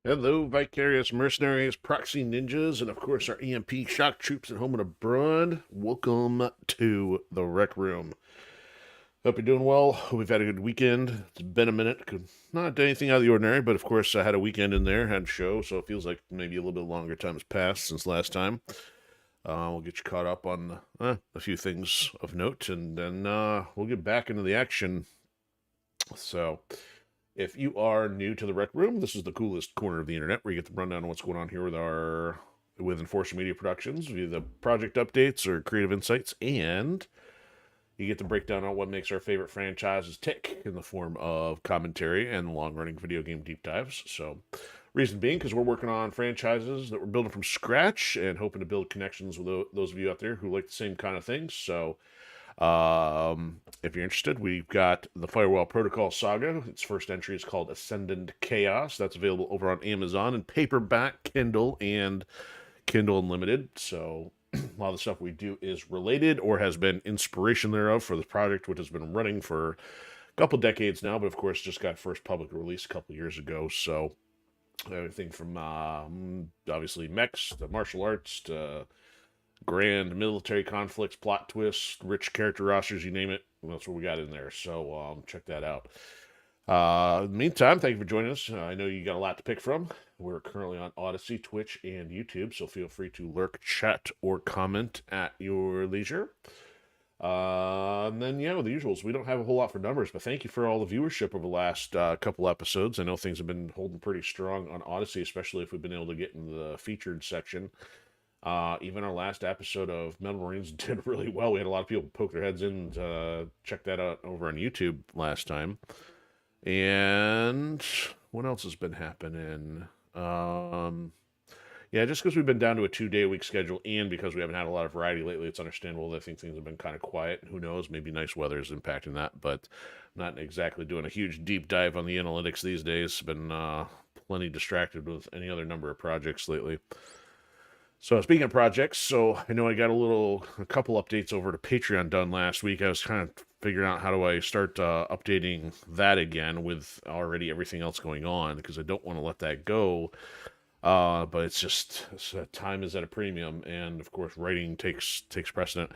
Hello, Vicarious Mercenaries, Proxy Ninjas, and of course our EMP Shock Troops at home and abroad. Welcome to the Rec Room. Hope you're doing well. Hope we've had a good weekend. It's been a minute. Could not do anything out of the ordinary, but of course I had a weekend in there, had a show, so it feels like maybe a little bit longer time has passed since last time. We'll get you caught up on a few things of note, and then we'll get back into the action. So, if you are new to the Rec Room, this is the coolest corner of the internet where you get the rundown on what's going on here with Enforcer Media Productions, via the project updates or creative insights, and you get to break down on what makes our favorite franchises tick in the form of commentary and long-running video game deep dives. So, reason being, because we're working on franchises that we're building from scratch and hoping to build connections with those of you out there who like the same kind of things. So, if you're interested, we've got the Firewall Protocol Saga. Its first entry is called Ascendant Chaos. That's available over on Amazon in paperback, Kindle, and Kindle Unlimited. So a lot of the stuff we do is related or has been inspiration thereof for the project, which has been running for a couple decades now, but of course just got first public release a couple years ago. So everything from obviously mechs to martial arts to grand military conflicts, plot twists, rich character rosters, you name it. That's what we got in there. So check that out. In the meantime, thank you for joining us. I know you got a lot to pick from. We're currently on Odysee, Twitch, and YouTube, so feel free to lurk, chat, or comment at your leisure. And then, yeah, with the usuals, we don't have a whole lot for numbers, but thank you for all the viewership over the last couple episodes. I know things have been holding pretty strong on Odysee, especially if we've been able to get into the featured section. Even our last episode of Metal Marines did really well. We had a lot of people poke their heads in to check that out over on YouTube last time. And what else has been happening? Yeah, just because we've been down to a 2-day-a-week schedule and because we haven't had a lot of variety lately, it's understandable. I think things have been kind of quiet. Who knows? Maybe nice weather is impacting that, but not exactly doing a huge deep dive on the analytics these days. Been plenty distracted with any other number of projects lately. So speaking of projects, so I know I got a couple updates over to Patreon done last week. I was kind of figuring out how do I start updating that again with already everything else going on because I don't want to let that go. But time is at a premium, and of course writing takes precedent.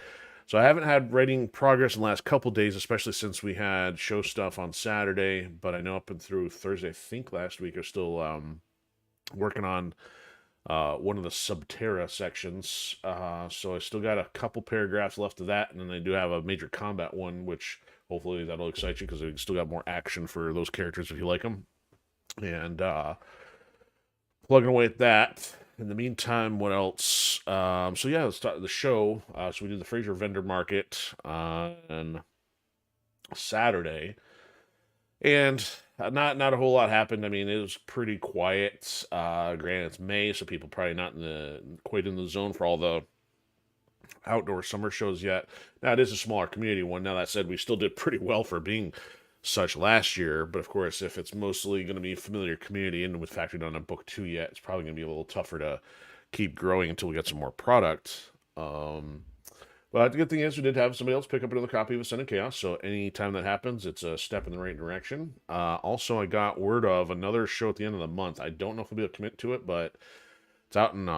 So I haven't had writing progress in the last couple days, especially since we had show stuff on Saturday. But I know up and through Thursday, I think last week, I was still working on one of the Subterra sections. So I still got a couple paragraphs left of that, and then I do have a major combat one, which hopefully that'll excite you because I still got more action for those characters if you like them. And plugging away at that. In the meantime, what else? So yeah, let's start the show. So we did the Fraser Vendor Market on Saturday, and not a whole lot happened. I mean, it was pretty quiet. Granted, it's May, so people probably not quite in the zone for all the outdoor summer shows yet. Now it is a smaller community one. Now that said, we still did pretty well for being such last year. But of course, if it's mostly going to be familiar community and with factored on a book 2 yet, it's probably going to be a little tougher to keep growing until we get some more product. But the good thing is we did have somebody else pick up another copy of Ascendant Chaos, so anytime that happens, it's a step in the right direction. Also, I got word of another show at the end of the month. I don't know if we'll be able to commit to it, but it's out in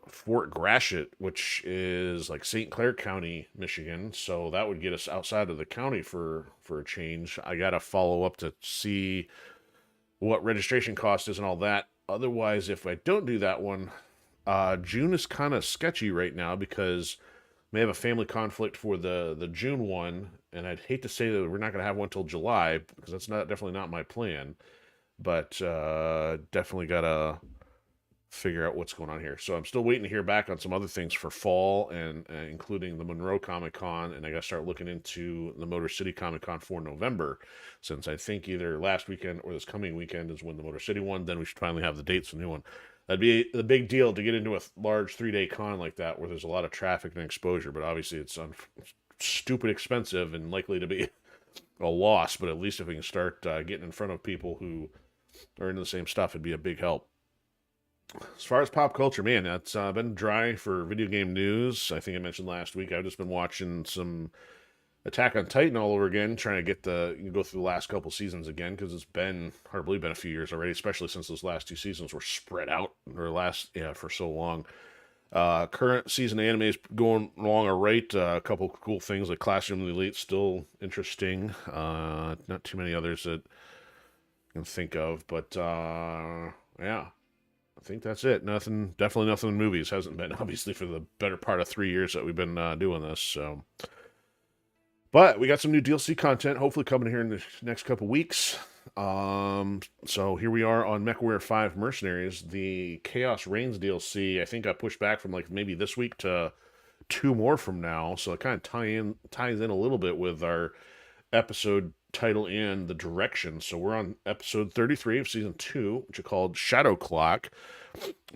Fort Gratiot, which is like St. Clair County, Michigan. So that would get us outside of the county for a change. I got to follow up to see what registration cost is and all that. Otherwise, if I don't do that one, June is kind of sketchy right now because may have a family conflict for the June one, and I'd hate to say that we're not going to have one till July because that's definitely not my plan. But definitely got to figure out what's going on here. So I'm still waiting to hear back on some other things for fall, and including the Monroe Comic Con, and I got to start looking into the Motor City Comic Con for November, since I think either last weekend or this coming weekend is when the Motor City one. Then we should finally have the dates for the new one. That'd be the big deal to get into a large 3-day con like that where there's a lot of traffic and exposure, but obviously it's stupid expensive and likely to be a loss, but at least if we can start getting in front of people who are into the same stuff, it'd be a big help. As far as pop culture, man, it's been dry for video game news. I think I mentioned last week I've just been watching some Attack on Titan all over again, trying to go through the last couple seasons again, because it's been hardly been a few years already, especially since those last 2 seasons were spread out for so long. Current season anime is going along all right. A couple cool things like Classroom of the Elite, still interesting. Not too many others that I can think of, but yeah, I think that's it. Definitely nothing in movies. Hasn't been, obviously, for the better part of 3 years that we've been doing this. So, but we got some new DLC content, hopefully coming here in the next couple weeks. So here we are on MechWarrior 5 Mercenaries. The Chaos Reigns DLC, I think, got pushed back from like maybe this week to 2 more from now. So it kind of ties in a little bit with our episode title and the direction. So we're on episode 33 of season 2, which is called Shadow Clock,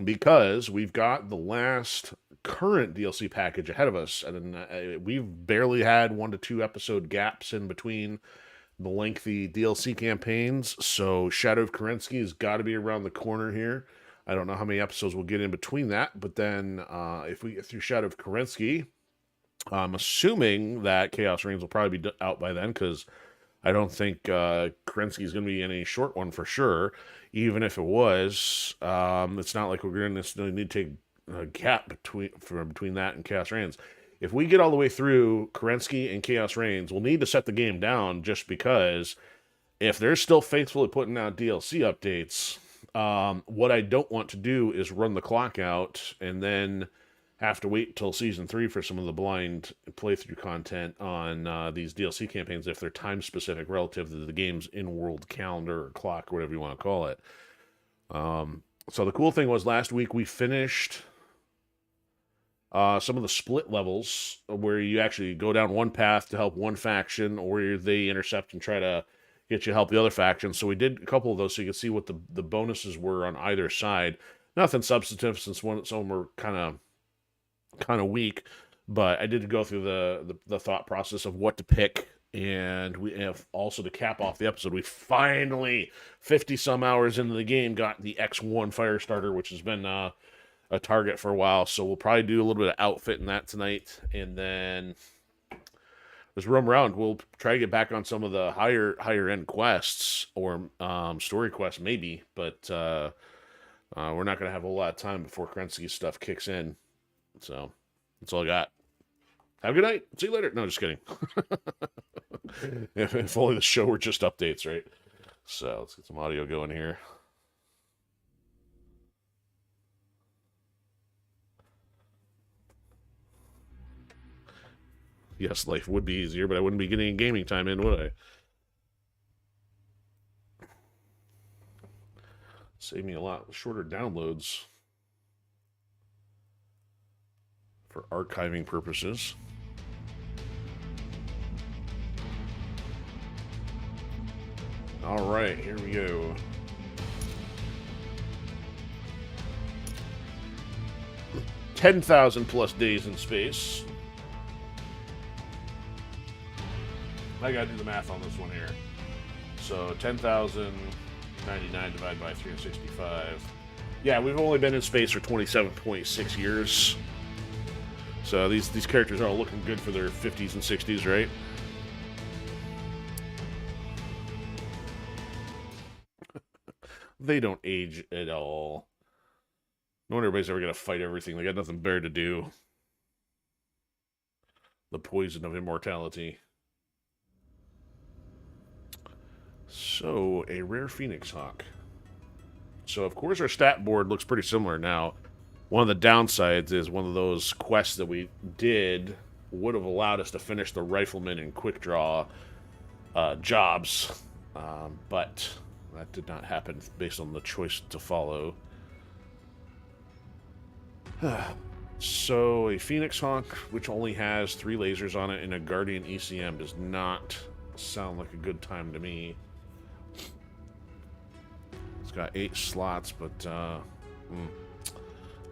because we've got the last current DLC package ahead of us, and we've barely had 1 to 2 episode gaps in between the lengthy DLC campaigns. So Shadow of Kerensky has got to be around the corner here. I don't know how many episodes we'll get in between that, but then if we get through Shadow of Kerensky, I'm assuming that Chaos Reigns will probably be out by then, because I don't think Kerensky is going to be any short one for sure. Even if it was, it's not like we're going to necessarily need to take a gap between that and Chaos Reigns. If we get all the way through Kerensky and Chaos Reigns, we'll need to set the game down, just because if they're still faithfully putting out DLC updates, what I don't want to do is run the clock out and then have to wait till season 3 for some of the blind playthrough content on these DLC campaigns if they're time specific relative to the game's in-world calendar or clock, or whatever you want to call it. So the cool thing was, last week we finished some of the split levels where you actually go down one path to help one faction, or they intercept and try to get you to help the other faction. So we did a couple of those so you could see what the bonuses were on either side. Nothing substantive, since some of them were kind of weak, but I did go through the thought process of what to pick. And we have also, to cap off the episode, we finally, 50 some hours into the game, got the X1 Firestarter, which has been a target for a while. So we'll probably do a little bit of outfitting that tonight, and then just roam around. We'll try to get back on some of the higher end quests, or story quests maybe, but we're not going to have a whole lot of time before Kerensky's stuff kicks in. So that's all I got. Have a good night. See you later. No, just kidding. if only the show were just updates, right? So let's get some audio going here. Yes, life would be easier, but I wouldn't be getting gaming time in, would I? Save me a lot shorter downloads for archiving purposes. All right, here we go. +10,000 days in space. I gotta do the math on this one here. So 10,099 divided by 365. Yeah, we've only been in space for 27.6 years. So these characters are all looking good for their 50s and 60s, right? They don't age at all. No wonder everybody's ever gonna fight everything. They got nothing better to do. The poison of immortality. So, a rare Phoenix Hawk. So, of course, our stat board looks pretty similar now. One of the downsides is one of those quests that we did would have allowed us to finish the rifleman and quick draw jobs, but that did not happen based on the choice to follow. So, a Phoenix Hawk, which only has 3 lasers on it, and a Guardian ECM does not sound like a good time to me. It's got 8 slots, but I'll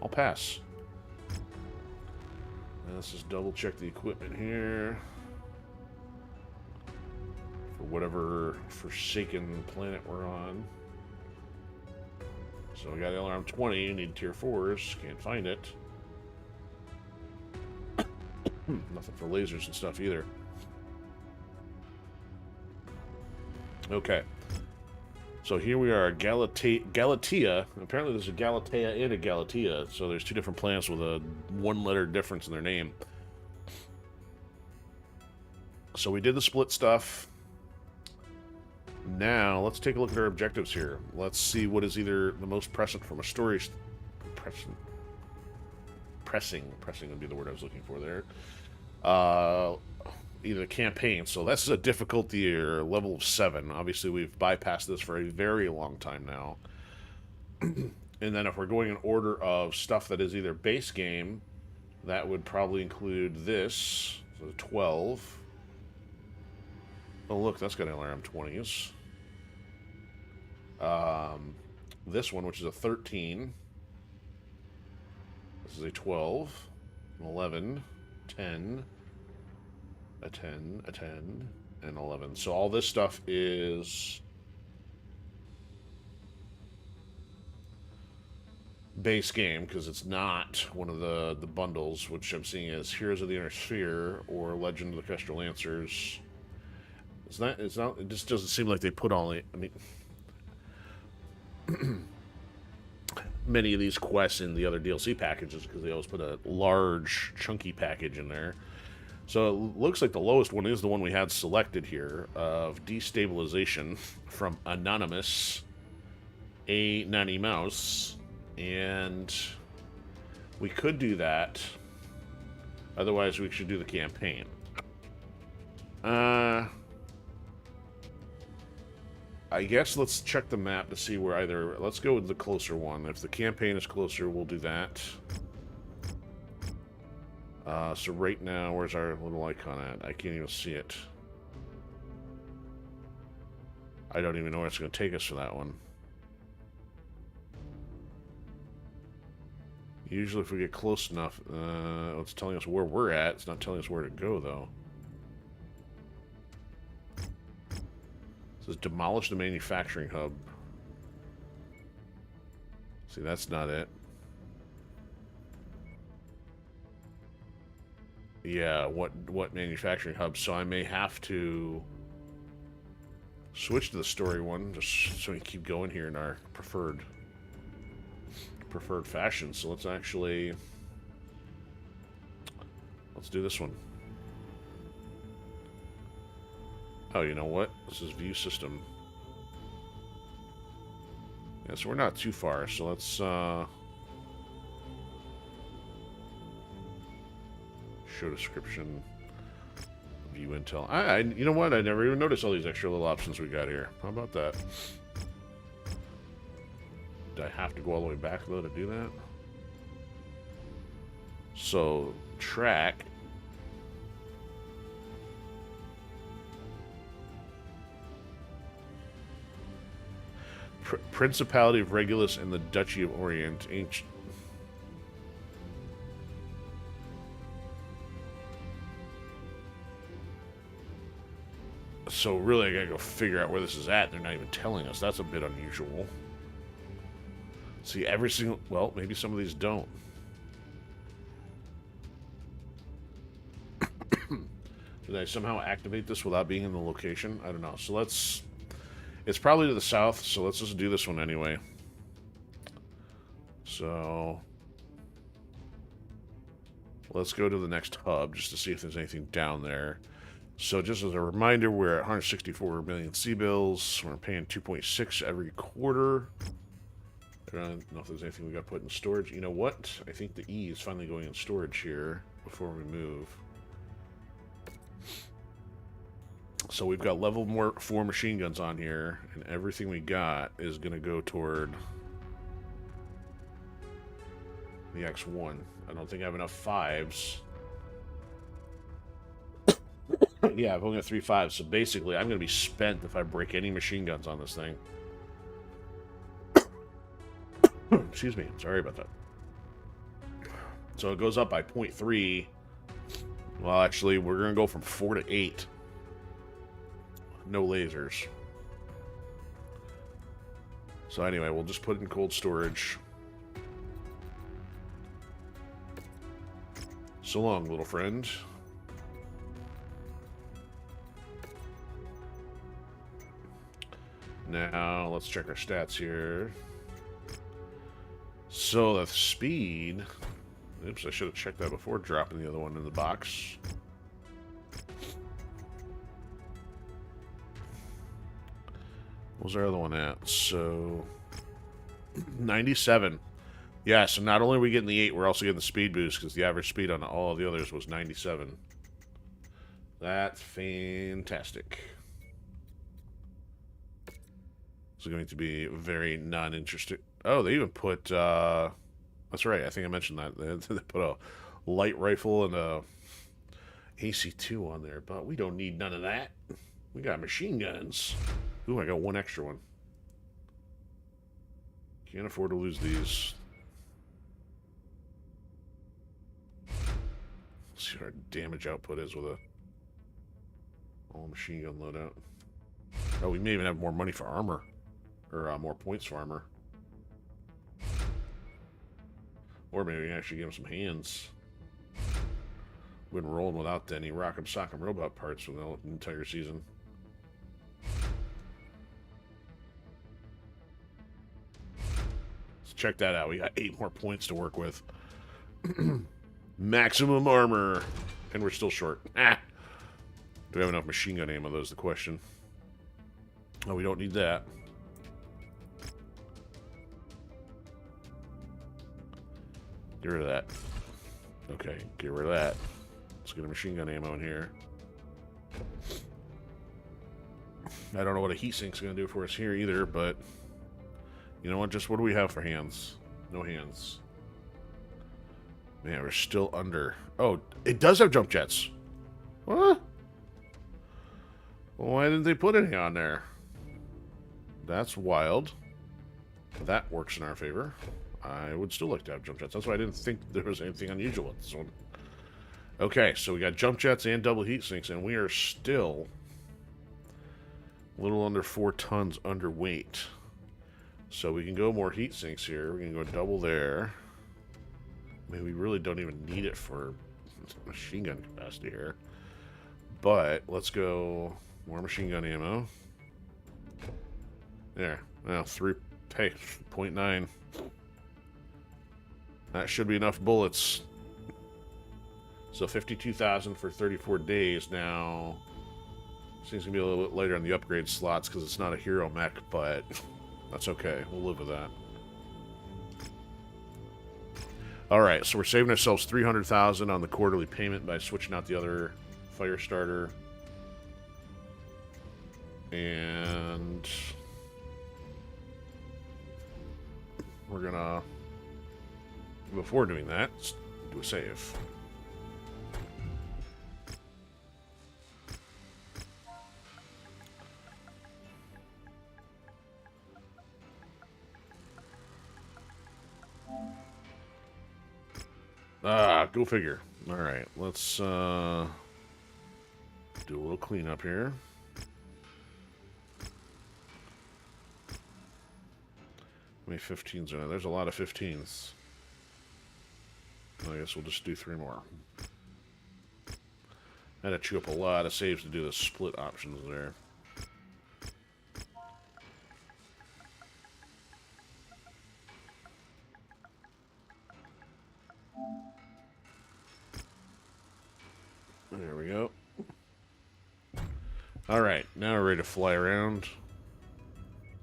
pass. Let's just double check the equipment here for whatever forsaken planet we're on. So we got LRM 20, need tier 4s, can't find it. Nothing for lasers and stuff either. Okay. So here we are, Galatea. Apparently there's a Galatea and a Galatea, so there's two different planets with a one-letter difference in their name. So we did the split stuff. Now, let's take a look at our objectives here. Let's see what is either the most pressing from a story... Pressing would be the word I was looking for there. Either the campaign. So this is a difficulty or level of 7. Obviously, we've bypassed this for a very long time now. And then if we're going in order of stuff that is either base game, that would probably include this. So 12. Oh, look, that's got LRM 20s. This one, which is a 13. This is a 12, an 11, 10, a 10, a 10, and 11. So all this stuff is base game, because it's not one of the bundles, which I'm seeing as Heroes of the Inner Sphere or Legend of the Kestrel Lancers. It's not, it just doesn't seem like they put all the, I mean, many of these quests in the other DLC packages, because they always put a large, chunky package in there. So it looks like the lowest one is the one we had selected here, of Destabilization from Anonymous, a Nanny Mouse, and we could do that. Otherwise, we should do the campaign. I guess let's check the map to see where either... Let's go with the closer one. If the campaign is closer, we'll do that. So right now, where's our little icon at? I can't even see it. I don't even know where it's going to take us for that one. Usually if we get close enough, it's telling us where we're at. It's not telling us where to go, though. It says demolish the manufacturing hub. See, that's not it. Yeah, what manufacturing hub? So I may have to switch to the story one, just so we keep going here in our preferred fashion. So let's do this one. Oh, you know what? This is view system. Yeah, so we're not too far. So let's show description, view intel. You know what? I never even noticed all these extra little options we got here. How about that? Do I have to go all the way back though to do that? So track. Principality of Regulus and the Duchy of Orient. Ancient. So really, I gotta go figure out where this is at. They're not even telling us. That's a bit unusual. See, every single... Well, maybe some of these don't. Did I somehow activate this without being in the location? I don't know. So let's... It's probably to the south, so let's just do this one anyway. So... Let's go to the next hub, just to see if there's anything down there. So just as a reminder, we're at 164 million C-bills. We're paying 2.6 every quarter. I don't know if there's anything we got to put in storage. You know what? I think the E is finally going in storage here before we move. So we've got level 4 machine guns on here, and everything we got is going to go toward the X1. I don't think I have enough 5s. Yeah, I've only got 3 5s, so basically I'm going to be spent if I break any machine guns on this thing. Excuse me, sorry about that. So it goes up by 0.3. Well, actually, we're going to go from 4 to 8. No lasers. So anyway, we'll just put it in cold storage. So long, little friend. Now, let's check our stats here. So, the speed... Oops, I should have checked that before dropping the other one in the box. What was our other one at? So... 97. Yeah, so not only are we getting the 8, we're also getting the speed boost, because the average speed on all of the others was 97. That's fantastic. It's going to be very non-interesting. Oh, they even put... that's right, I think I mentioned that. They put a light rifle and a AC-2 on there, but we don't need none of that. We got machine guns. Ooh, I got one extra one. Can't afford to lose these. Let's see what our damage output is with a all machine gun loadout. Oh, we may even have more money for armor. Or more points for armor. Or maybe we can actually give him some hands. We've been rolling without any Rock'em Sock'em Robot parts for the entire season. Let's check that out. We got 8 more points to work with. Maximum armor. And we're still short. Ah! Do we have enough machine gun ammo? That's the question. Oh, we don't need that. Get rid of that. Okay, get rid of that. Let's get a machine gun ammo in here. I don't know what a heat sink's going to do for us here either, but... You know what? Just what do we have for hands? No hands. Man, we're still under... Oh, it does have jump jets. What? Why didn't they put any on there? That's wild. That works in our favor. I would still like to have jump jets. That's why I didn't think there was anything unusual with this one. Okay, so we got jump jets and double heat sinks, and we are still a little under 4 tons underweight. So we can go more heat sinks here. We can go double there. I mean, we really don't even need it for machine gun capacity here. But let's go more machine gun ammo. There. Well, 0.9. That should be enough bullets. So 52,000 for 34 days now. Seems to be a little bit later on the upgrade slots because it's not a hero mech, but that's okay. We'll live with that. Alright, so we're saving ourselves 300,000 on the quarterly payment by switching out the other fire starter. And we're gonna, before doing that, let's do a save. Go figure. Alright, let's do a little cleanup here. How many 15s are there? There's a lot of 15s. I guess we'll just do 3 more. I had to chew up a lot of saves to do the split options there. There we go. Alright, now we're ready to fly around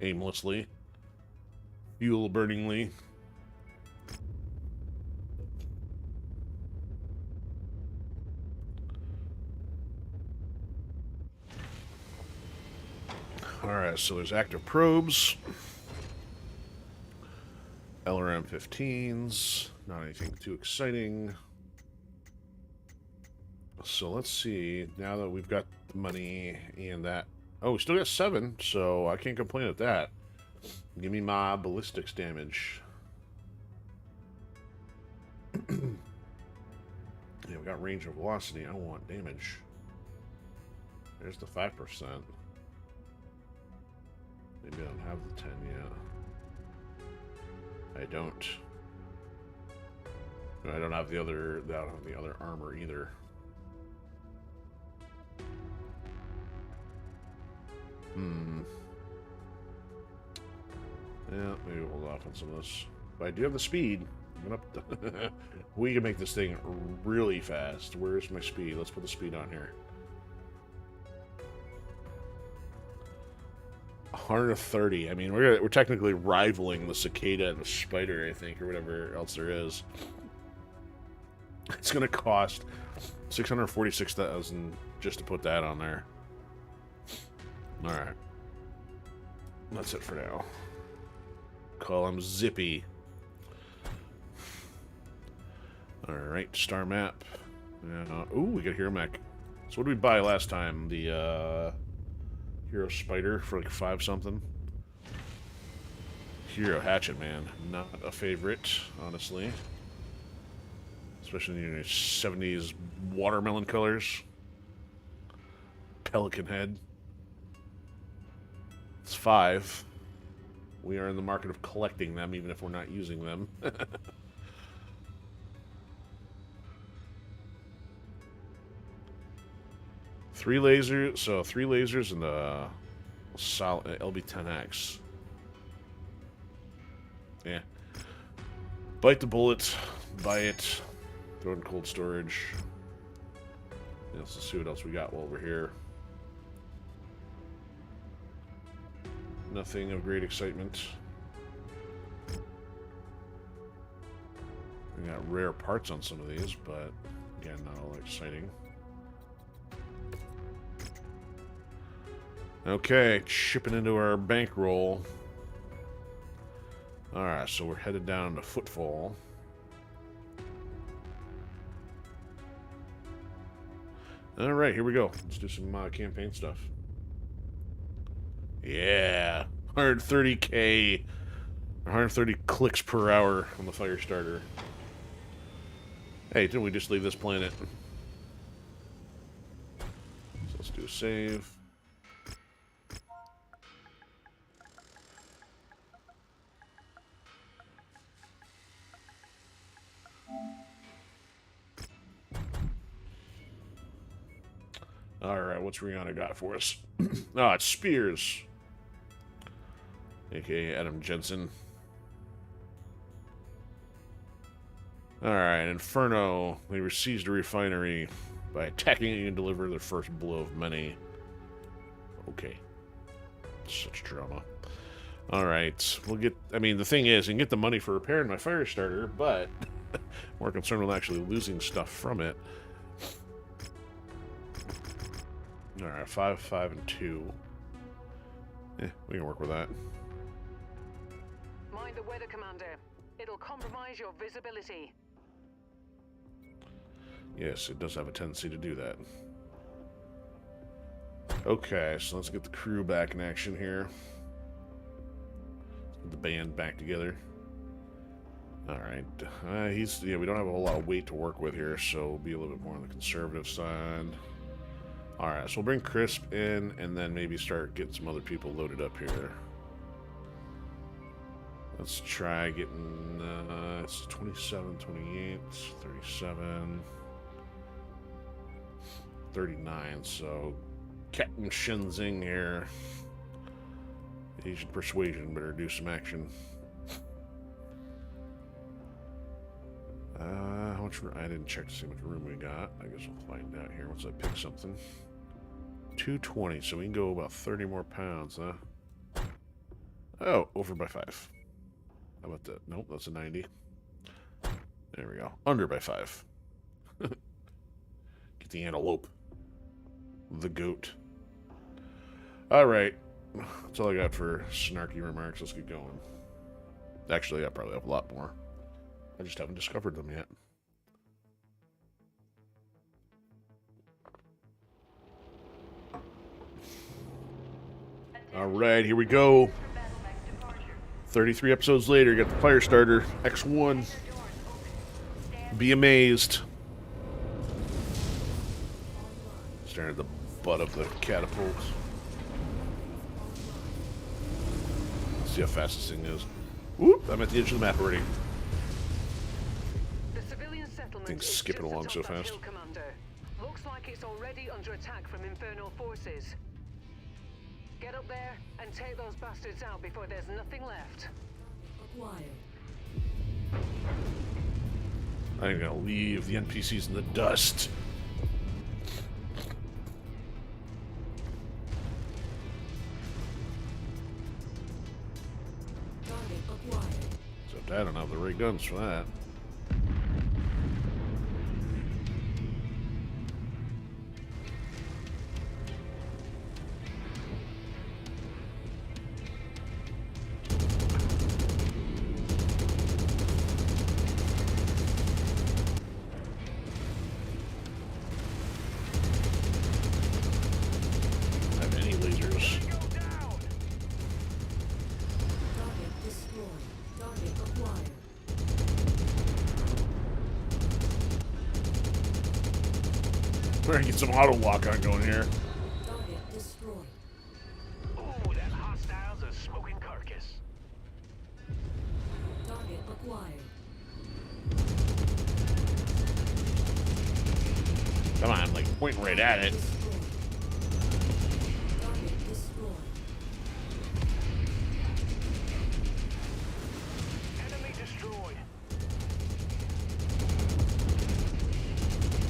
aimlessly. Fuel burningly. Alright, so there's active probes. LRM 15s. Not anything too exciting. So let's see, now that we've got the money and that... Oh, we still got 7, so I can't complain at that. Give me my ballistics damage. Yeah, we got range and velocity. I want damage. There's the 5%. Maybe I don't have the 10 yet. I don't. I don't have the other. I don't have the other armor either. Yeah, maybe we'll hold off on some of this. But I do have the speed. We can make this thing really fast. Where's my speed? Let's put the speed on here. 130. I mean, we're technically rivaling the cicada and the spider, I think, or whatever else there is. It's going to cost 646,000 just to put that on there. All right. That's it for now. Call him Zippy. Alright, star map. Ooh, we got Hero Mech. So what did we buy last time? The Hero Spider for like 5 something. Hero Hatchet Man. Not a favorite, honestly. Especially in the 70s watermelon colors. Pelican head. It's 5. We are in the market of collecting them, even if we're not using them. 3 lasers, so 3 lasers and the solid LB-10X. Yeah. Bite the bullet, buy it, throw it in cold storage. Yeah, let's see what else we got while we're here. Nothing of great excitement. We got rare parts on some of these, but again, not all exciting. Okay, chipping into our bankroll. Alright, so we're headed down to Footfall. Alright, here we go. Let's do some campaign stuff. Yeah, 130k, 130 clicks per hour on the fire starter. Hey, didn't we just leave this planet? So let's do a save. Alright, what's Rihanna got for us? Oh, it's Spears. A.k.a. Adam Jensen. Alright, Inferno. They besieged a refinery by attacking it and deliver their first blow of many. Okay. Such drama. Alright, we'll get... I mean, the thing is, you can get the money for repairing my fire starter, but... more concerned with actually losing stuff from it. Alright, 5, 5, and 2. Yeah, we can work with that. Mind the weather, Commander. It'll compromise your visibility. Yes, it does have a tendency to do that. Okay, so let's get the crew back in action here. Let's get the band back together. Alright, yeah, we don't have a whole lot of weight to work with here, so we'll be a little bit more on the conservative side. Alright, so we'll bring Crisp in, and then maybe start getting some other people loaded up here. Let's try getting, it's 27, 28, 37, 39, so Captain Shenzing here. Asian Persuasion, better do some action. How much room? I didn't check to see how much room we got. I guess we'll find out here once I pick something. 220, so we can go about 30 more pounds, huh? Oh, over by 5. How about that? Nope, that's a 90. There we go. Under by 5. Get the antelope. The goat. Alright. That's all I got for snarky remarks. Let's get going. Actually, I probably have a lot more. I just haven't discovered them yet. Alright, here we go. 33 episodes later, got the fire starter, X1. Be amazed. Staring at the butt of the catapult. Let's see how fast this thing is. Whoop, I'm at the edge of the map already. The civilian settlement Thing's is skipping just along so atop that fast. hill, Commander. Looks like it's already under attack from infernal forces. Get up there and take those bastards out before there's nothing left. Acquired. I'm gonna leave the NPCs in the dust. Target acquired. Except I don't have the ray guns for that. We're gonna get some auto lock on going here. Target destroyed. Ooh, that hostile's a smoking carcass. Target acquired. Come on, like pointing right at it. Destroyed. Target destroyed. Enemy destroyed.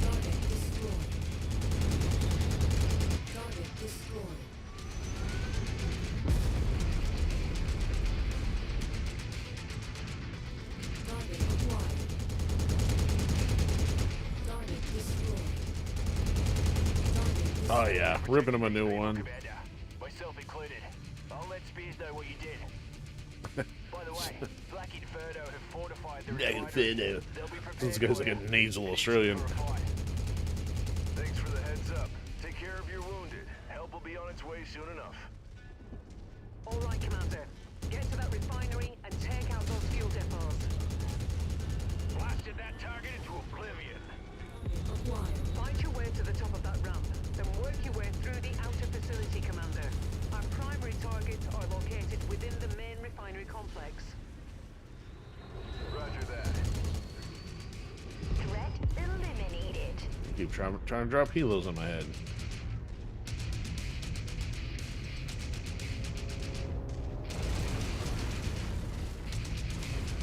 Target destroyed. Target destroyed. Target acquired. Target destroyed. Target destroyed. Oh yeah, ripping him a new one. Commander, myself included. I'll let Spears know what you did. By the way, Black Inferno have fortified the Black refinery. Inferno. They'll be prepared This guy's for like a it. nasal Australian. Thanks for the heads up. Take care of your wounded. Help will be on its way soon enough. All right, Commander. Get to that refinery and take out those fuel depots. Blasted that target into oblivion. Acquired. Find your way to the top of that ramp, then work your way through the outer facility, Commander. Our primary targets are located within the main refinery complex. Roger that. Threat eliminated. Keep trying to drop helos on my head.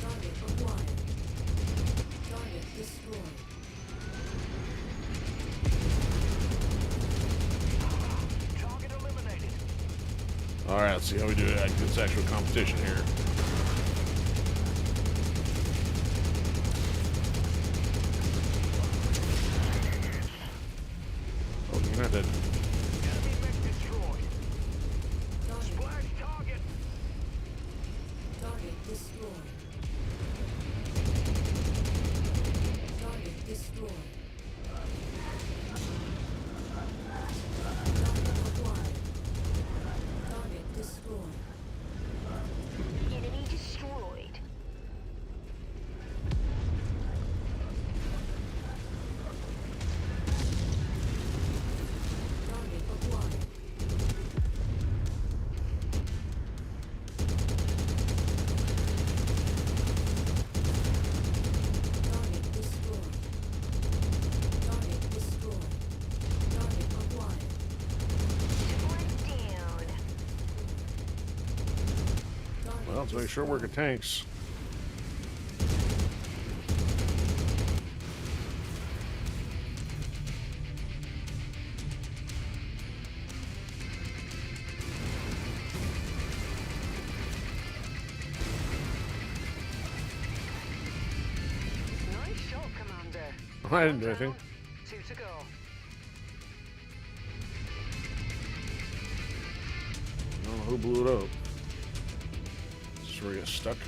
Target acquired. Target destroyed. Target eliminated. All right, let's see how we do at this actual competition here. Oh, you're not dead. Enemy mech destroyed. Target. Splash target. Target destroyed. Target destroyed. Target acquired. Target destroyed. Enemy destroyed. Target acquired. Target destroyed. Target destroyed. Target acquired. One down. Target Well, let's make sure we're good tanks. Nice shot, Commander. I didn't do anything. 2 to go. I don't know who blew it up. This is where we get stuck.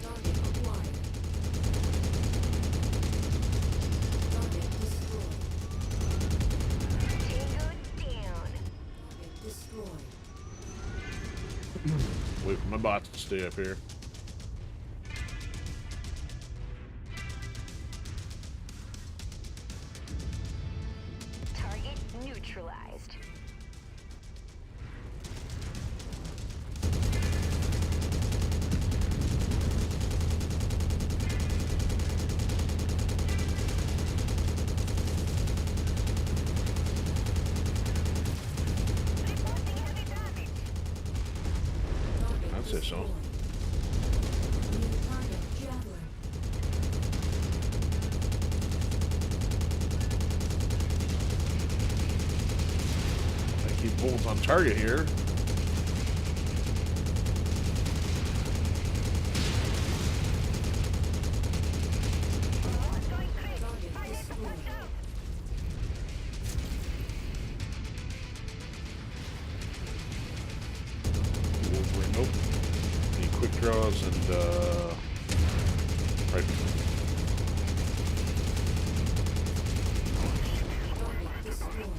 Target acquired. Target destroyed. Tango down. Target destroyed. Wait for my bots to stay up here. Target neutralized. say so. destroyed. New target javelin. I keep bullets on target here. Target destroyed. Nope. Any quick draws and right. Target destroyed.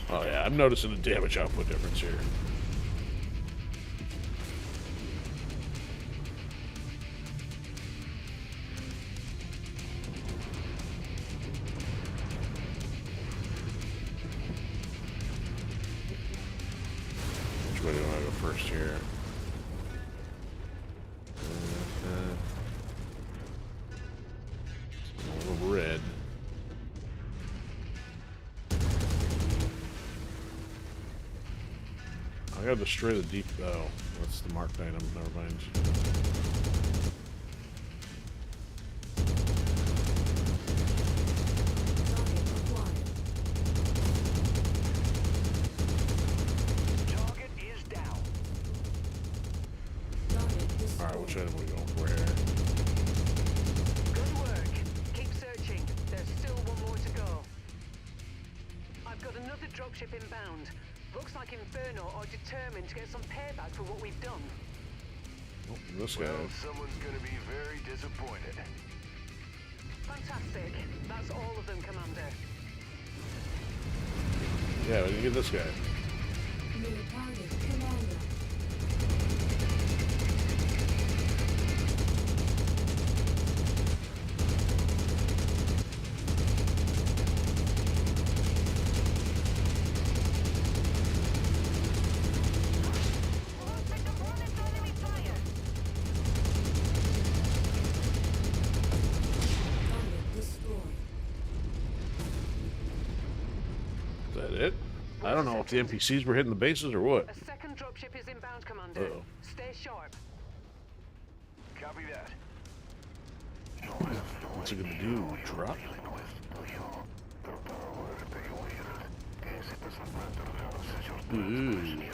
Oh yeah, I'm noticing a damage output difference here. Which way do I go first here? A little red. I gotta destroy the deep. Oh, that's the marked item. Never mind. Target acquired. Target is down. Target All right, which destroyed. item are we going for here? Good work. Keep searching. There's still one more to go. I've got another dropship inbound. Looks like Inferno are determined to get some payback for what we've done. Oh, this guy. Well, someone's gonna be very disappointed. Fantastic. That's all of them, Commander. Yeah, we can get this guy. New target commander. Target destroyed. Is that it? I don't know if the NPCs were hitting the bases or what. A second dropship is inbound, Commander. Uh-oh. Stay sharp. Copy that. What's it gonna do? Drop? Ooh. New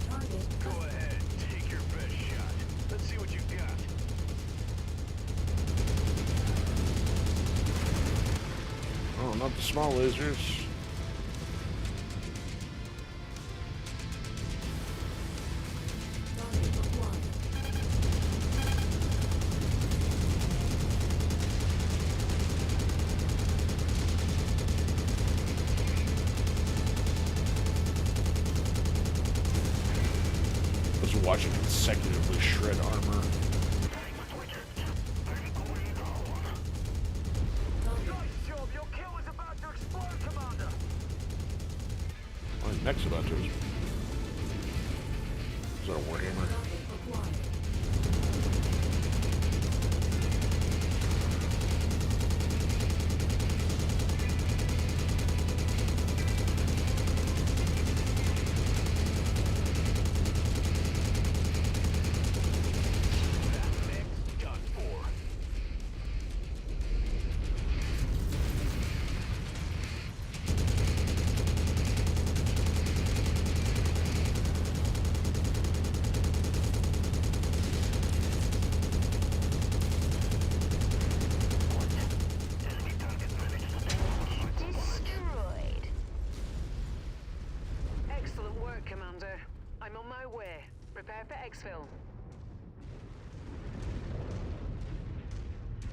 target. Go ahead, take your best shot. Let's see what you got. Oh, not the small lasers. Target acquired. I was watching consecutively shred armor. Target. Nice job, your kill is about to explode, Commander. My neck's about to. Is that a warhammer? Target acquired. Next, done for. Destroyed. Excellent work, Commander. I'm on my way. Prepare for exfil.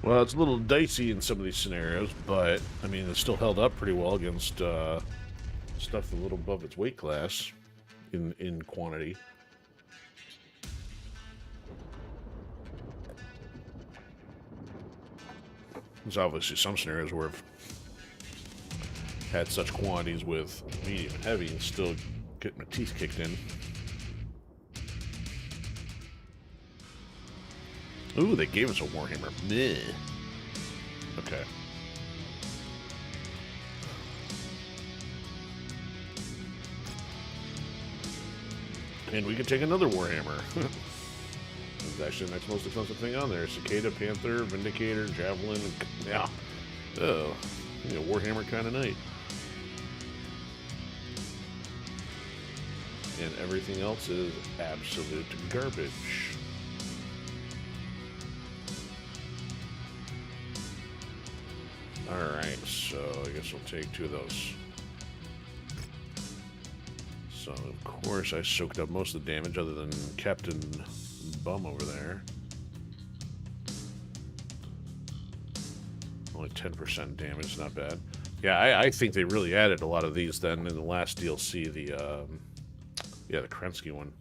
Well, it's a little dicey in some of these scenarios, but I mean, it's still held up pretty well against stuff a little above its weight class in quantity. There's obviously some scenarios where I've had such quantities with medium and heavy and still get my teeth kicked in. Ooh, they gave us a Warhammer. Meh. Okay. And we can take another Warhammer. It's actually the next most expensive thing on there. Cicada, Panther, Vindicator, Javelin, and, yeah. Oh, you know, Warhammer kind of night. And everything else is absolute garbage. Alright, so I guess we'll take 2 of those. So, of course, I soaked up most of the damage other than Captain Bum over there. Only 10% damage, not bad. Yeah, I think they really added a lot of these then in the last DLC, the Krensky one.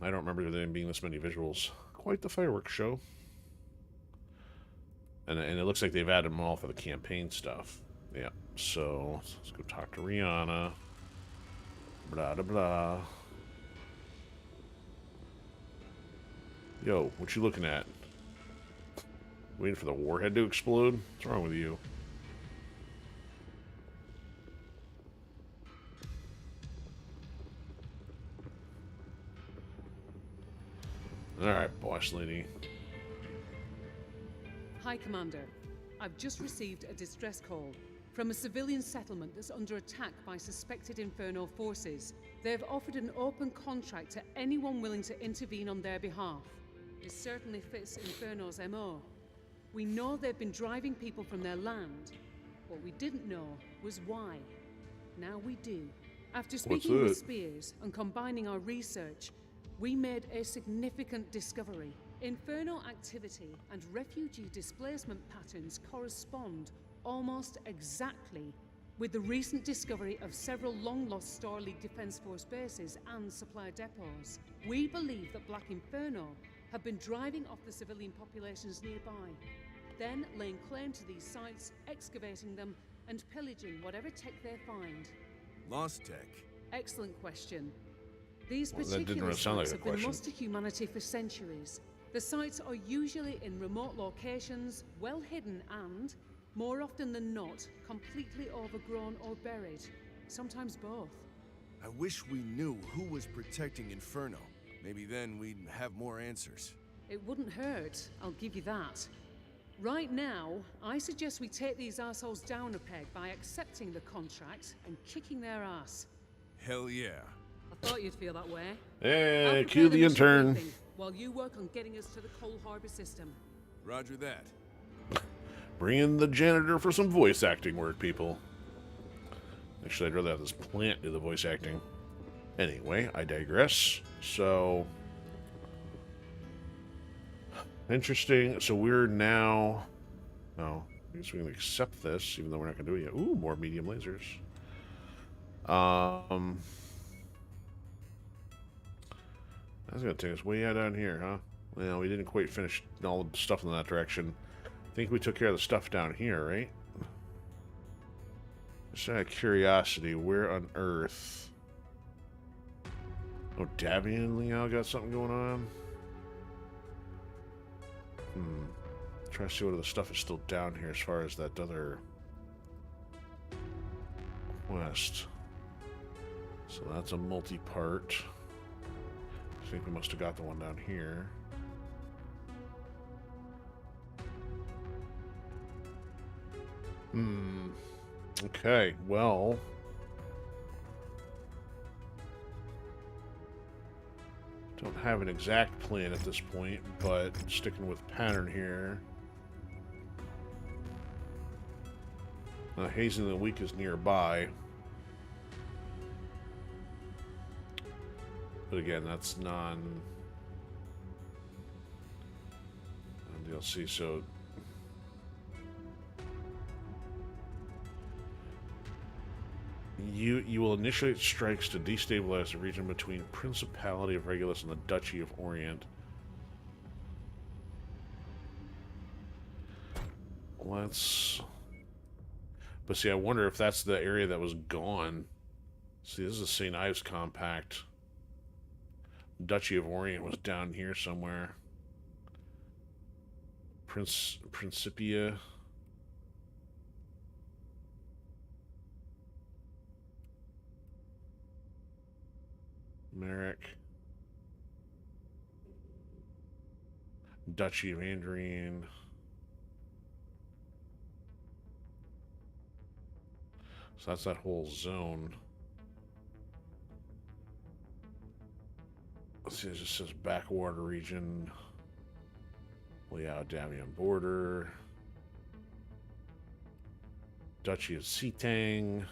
I don't remember there being this many visuals. Quite the fireworks show. And it looks like they've added them all for the campaign stuff. Yeah, so let's go talk to Rihanna. Blah, blah, blah. Yo, what you looking at? Waiting for the warhead to explode? What's wrong with you? Alright, boss lady. Hi, Commander. I've just received a distress call from a civilian settlement that's under attack by suspected Inferno forces. They've offered an open contract to anyone willing to intervene on their behalf. It certainly fits Inferno's MO. We know they've been driving people from their land. What we didn't know was why. Now we do. After speaking with Spears and combining our research, we made a significant discovery. Inferno activity and refugee displacement patterns correspond almost exactly with the recent discovery of several long-lost Star League Defense Force bases and supply depots. We believe that Black Inferno have been driving off the civilian populations nearby, then laying claim to these sites, excavating them, and pillaging whatever tech they find. Lost tech? Excellent question. These Well, that didn't particular really sound like sites a have been question. lost to humanity for centuries. The sites are usually in remote locations, well hidden and, more often than not, completely overgrown or buried. Sometimes both. I wish we knew who was protecting Inferno. Maybe then we'd have more answers. It wouldn't hurt, I'll give you that. Right now, I suggest we take these assholes down a peg by accepting the contract and kicking their ass. Hell yeah. I thought you'd feel that way. Hey, I'll cue prepare the mission intern. briefing while you work on getting us to the Coal Harbor system. Roger that. Bring in the janitor for some voice acting work, people. Actually, I'd rather have this plant do the voice acting. Anyway, I digress. So, interesting. So we're now... Oh, I guess we can accept this, even though we're not going to do it yet. Ooh, more medium lasers. That's going to take us way out down here, huh? Well, we didn't quite finish all the stuff in that direction. I think we took care of the stuff down here, right? Just out of curiosity, where on Earth... Oh, Davian and Liao got something going on? Try to see what other stuff is still down here as far as that other quest. So that's a multi-part. I think we must have got the one down here. Okay, well... Don't have an exact plan at this point, but sticking with pattern here. Hazing the Week is nearby. But again, that's non-DLC, so... You will initiate strikes to destabilize the region between Principality of Regulus and the Duchy of Orient. Let's... But see, I wonder if that's the area that was gone. See, this is a St. Ives compact. Duchy of Orient was down here somewhere. Principia... Merrick. Duchy of Andrine. So that's that whole zone. Let's see, it just says backwater region. Liao Davion border. Duchy of Sitang.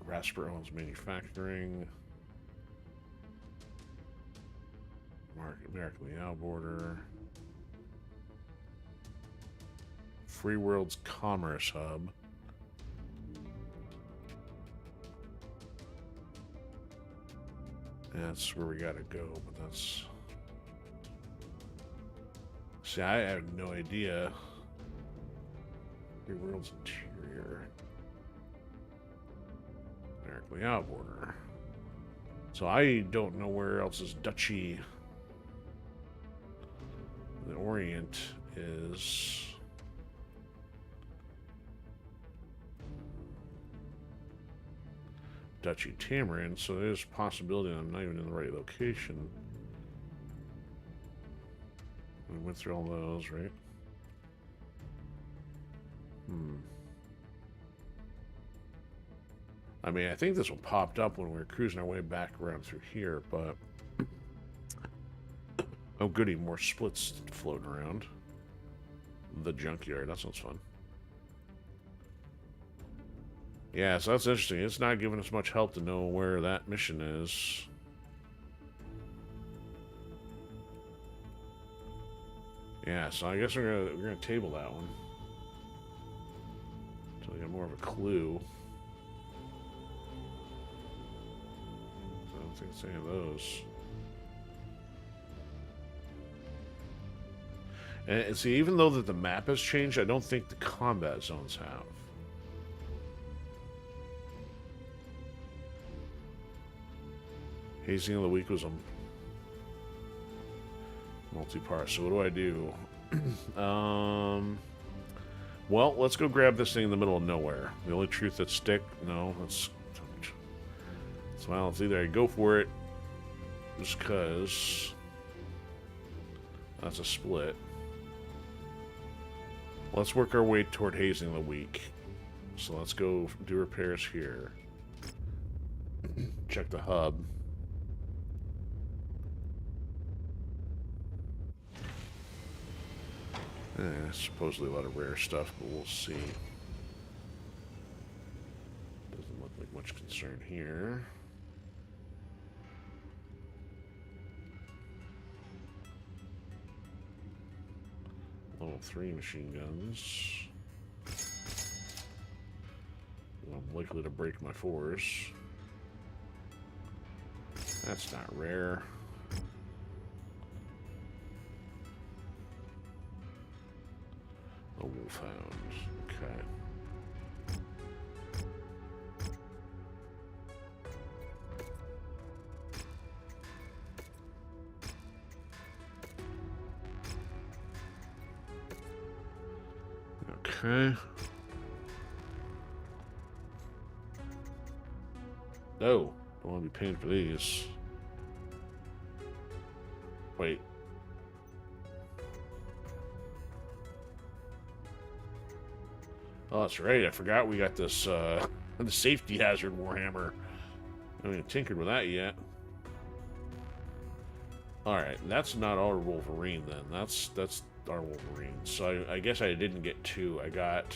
Rasper owns manufacturing. Merrick Liao border. Free World's Commerce Hub. That's where we gotta go, but that's... See, I have no idea. Free World's Interior. Merrick Liao border. So I don't know where else is Duchy. The Orient is... Duchy Tamarin, so there's a possibility I'm not even in the right location. We went through all those, right? I mean, I think this one popped up when we were cruising our way back around through here, but... Oh goody, more splits floating around. The junkyard, that sounds fun. Yeah, so that's interesting. It's not giving us much help to know where that mission is. Yeah, so I guess we're gonna table that one. So we got more of a clue. So I don't think it's any of those. And see, even though that the map has changed, I don't think the combat zones have. Hazing of the week was a multi-part. So what do? Well, let's go grab this thing in the middle of nowhere. The only truth that stick? No, that's... Well, it's either I go for it, just because that's a split. Let's work our way toward Hazing of the week. So let's go do repairs here. Check the hub. Supposedly a lot of rare stuff, but we'll see. Doesn't look like much concern here. Level 3 machine guns. I'm likely to break my force. That's not rare. A wolfhound. Okay. Okay. No, don't want to be paying for these. Wait. Oh, that's right. I forgot we got this, the safety hazard Warhammer. I haven't tinkered with that yet. Alright, that's not our Wolverine then. That's our Wolverine. So I guess I didn't get two. I got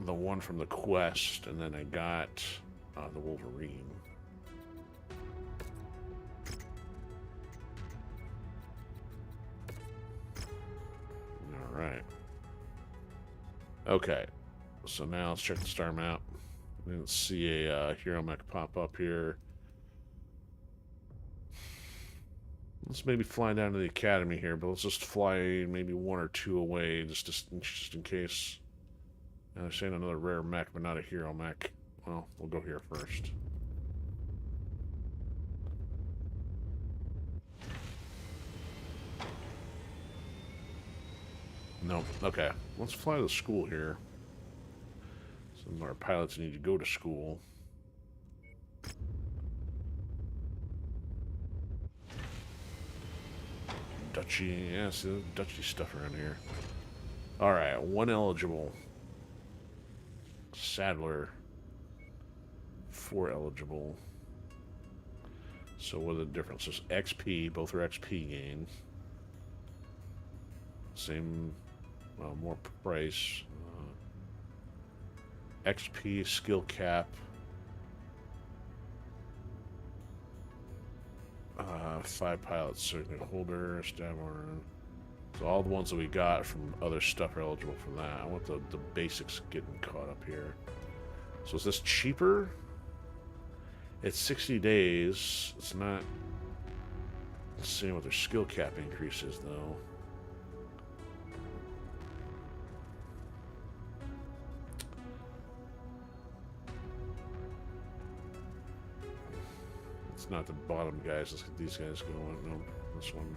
the one from the quest, and then I got the Wolverine. Alright. Okay, so now let's check the star map. I didn't see a hero mech pop up here. Let's maybe fly down to the academy here, but let's just fly maybe one or two away, just in case. And they're saying another rare mech, but not a hero mech. Well, we'll go here first. No, okay. Let's fly to the school here. So Some of our pilots need to go to school. Dutchy, yeah, see the Dutchy stuff around here. Alright, 1 eligible. Sadler. 4 eligible. So what are the differences? XP, both are XP gains. Same, well, more price. XP, skill cap. 5 pilots, certificate holder, stab order. So all the ones that we got from other stuff are eligible for that. I want the basics getting caught up here. So is this cheaper? It's 60 days. It's not. Let's see what their skill cap increases though. It's not the bottom guys. Let's get these guys going. No, this one.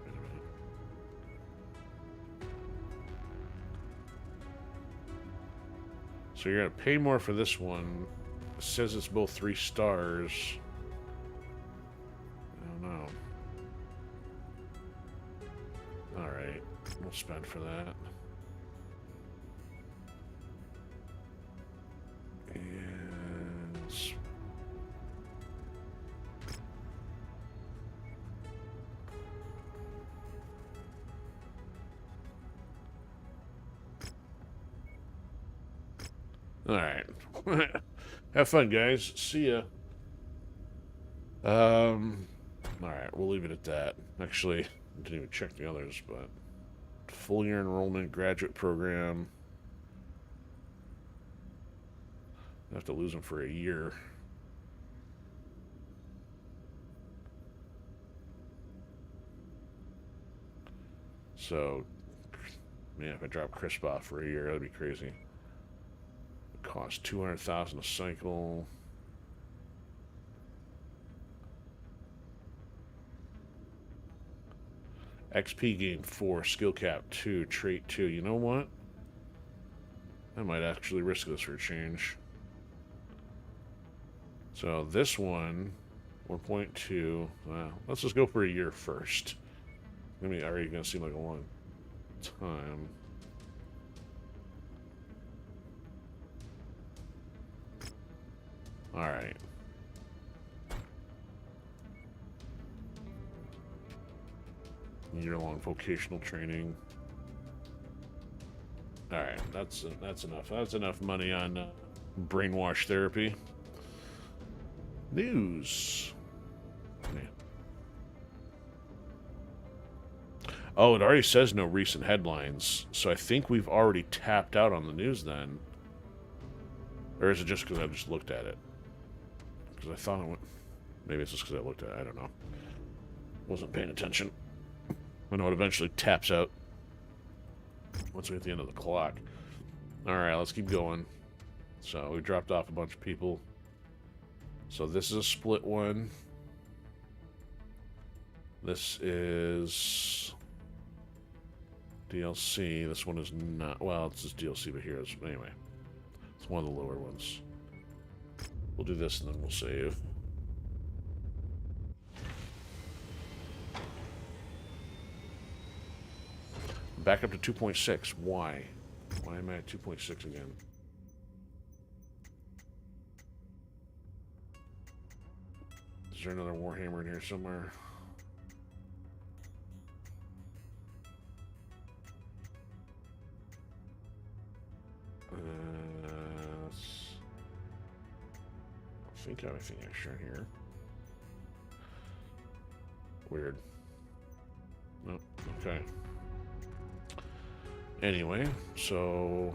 Wait a minute. So you're gonna pay more for this one. It says it's both 3 stars. I don't know. Alright, we'll spend for that. And alright. Have fun, guys. See ya. Alright, we'll leave it at that. Actually, I didn't even check the others, but full year enrollment, graduate program. I have to lose them for a year. So, man, if I drop Crisp off for a year, that'd be crazy. It costs $200,000 a cycle. XP gain 4, skill cap 2, trait 2. You know what? I might actually risk this for a change. So this one, 1.2. Well, let's just go for a year first. I mean, already gonna seem like a long time. All right. Year-long vocational training. All right, that's enough. That's enough money on brainwash therapy. News. Yeah. Oh, it already says no recent headlines, so I think we've already tapped out on the news then. Or is it just because I just looked at it? Because I thought it went. Maybe it's just because I looked at it. I don't know. Wasn't paying attention. I know it eventually taps out once we hit the end of the clock. Alright, let's keep going. So we dropped off a bunch of people. So this is a split one. This is DLC. This one is not. Well, it's just DLC, but here it's anyway. It's one of the lower ones. We'll do this and then we'll save. Back up to 2.6. Why? Why am I at 2.6 again? Is there another Warhammer in here somewhere? I think I have anything extra in here. Weird. Nope. Okay. Anyway, so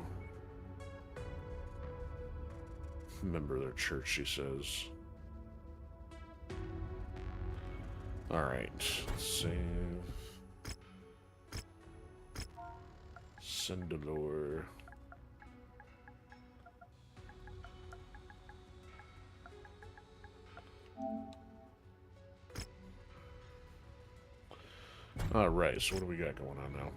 member of their church, she says. Alright, save. Sendalore. Alright, so what do we got going on now?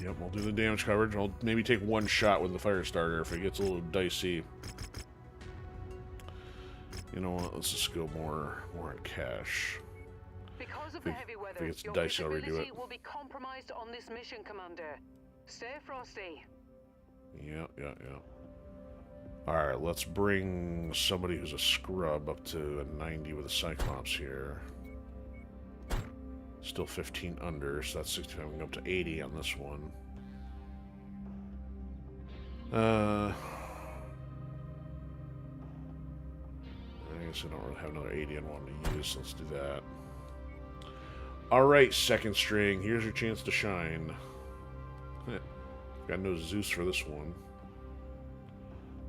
Yep, we'll do the damage coverage. I'll maybe take one shot with the fire starter if it gets a little dicey. You know what? Let's just go more on cash. Because of the heavy weather, it's your dicey, I'll redo visibility it. will be compromised on this mission, Commander. Stay frosty. Yeah. Alright, let's bring somebody who's a scrub up to a 90 with a Cyclops here. Still 15 under, so that's 65. We can go up to 80 on this one. I guess I don't really have another 80 on one to use, so let's do that. Alright, second string, here's your chance to shine. Got no Zeus for this one.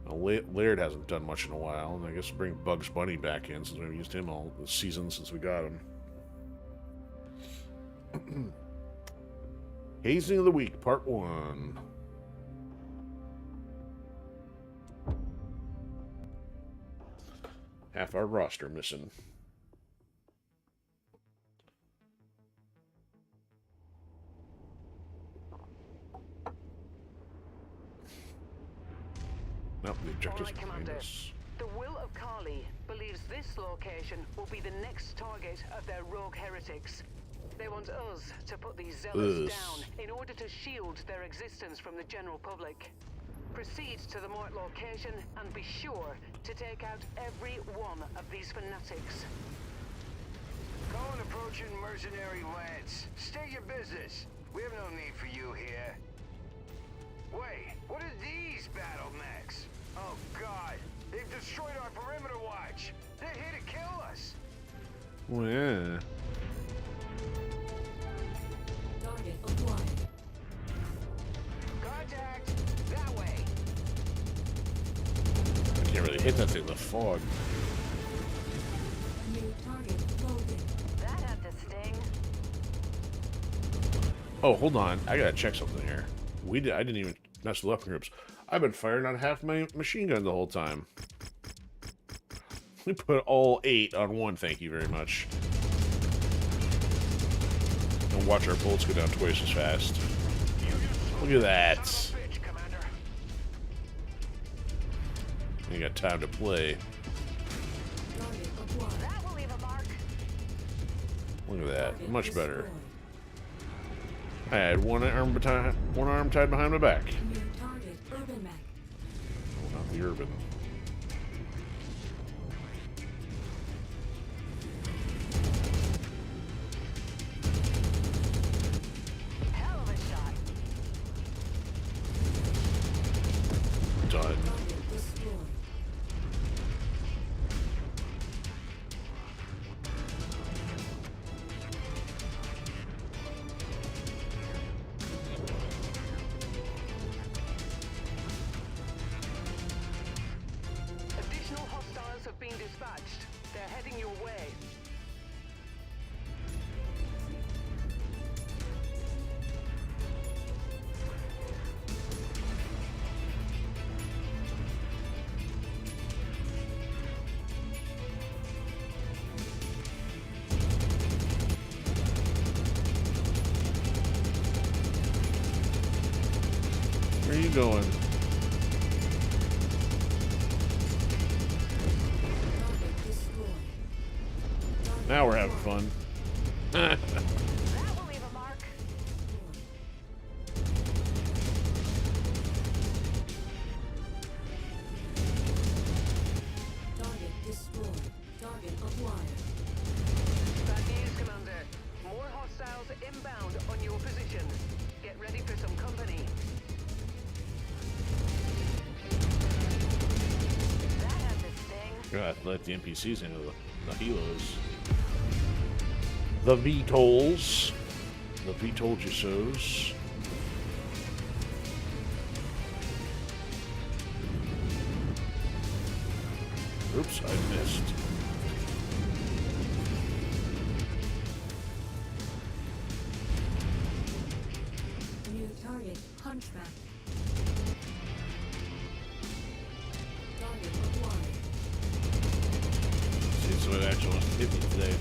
Now, Laird hasn't done much in a while, and I guess we'll bring Bugs Bunny back in since we've used him all the season since we got him. Hazing of the Week, Part 1. Half our roster missing. Nope, the objective's Alright, behind Commander. us. The will of Kali believes this location will be the next target of their rogue heretics. They want us to put these zealots down in order to shield their existence from the general public. Proceed to the marked location and be sure to take out every one of these fanatics. Calling approaching mercenary Lance. State your business. We have no need for you here. Wait, what are these battle mechs? Oh God, they've destroyed our perimeter watch. They're here to kill us. Well, yeah. Target acquired. Contact that way. I can't really hit that thing in the fog. New target loaded. That had to sting. Oh, hold on. I gotta check something here. I didn't even mess with weapon groups. I've been firing on half my machine gun the whole time. We put all 8 on one, thank you very much. And watch our bullets go down twice as fast. Look at that. Bitch, Commander. You got time to play. Target acquired. That will leave a mark. Look at that. Target Much better. destroyed. I had one arm tied behind my back. New target urban mech. Oh, not the urban. Hell of a shot. Done. Target destroyed. Additional hostiles have been dispatched. They're heading your way. Where are you going? Target destroyed. Now we're having fun. That will leave a mark. Target destroyed. Target acquired. Bad news, Commander. More hostiles inbound on your position. Get ready for some company. That had to sting. God, let the NPCs into the helos. The VTOLs. The VTOLs you so's. Oops, I missed. New target hunchback. Target acquired. See some action on 50 today.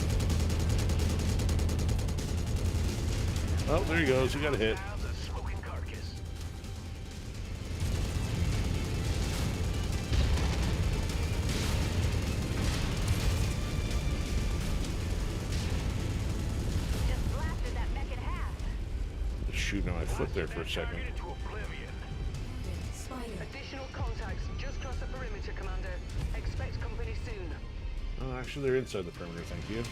Oh, there he goes. He got a hit. Piles of smoking carcass. shooting on my foot there for a second. Target into oblivion. Spider. Additional contacts just crossed the perimeter, Commander. Expect company soon. Oh, actually, they're inside the perimeter, thank you.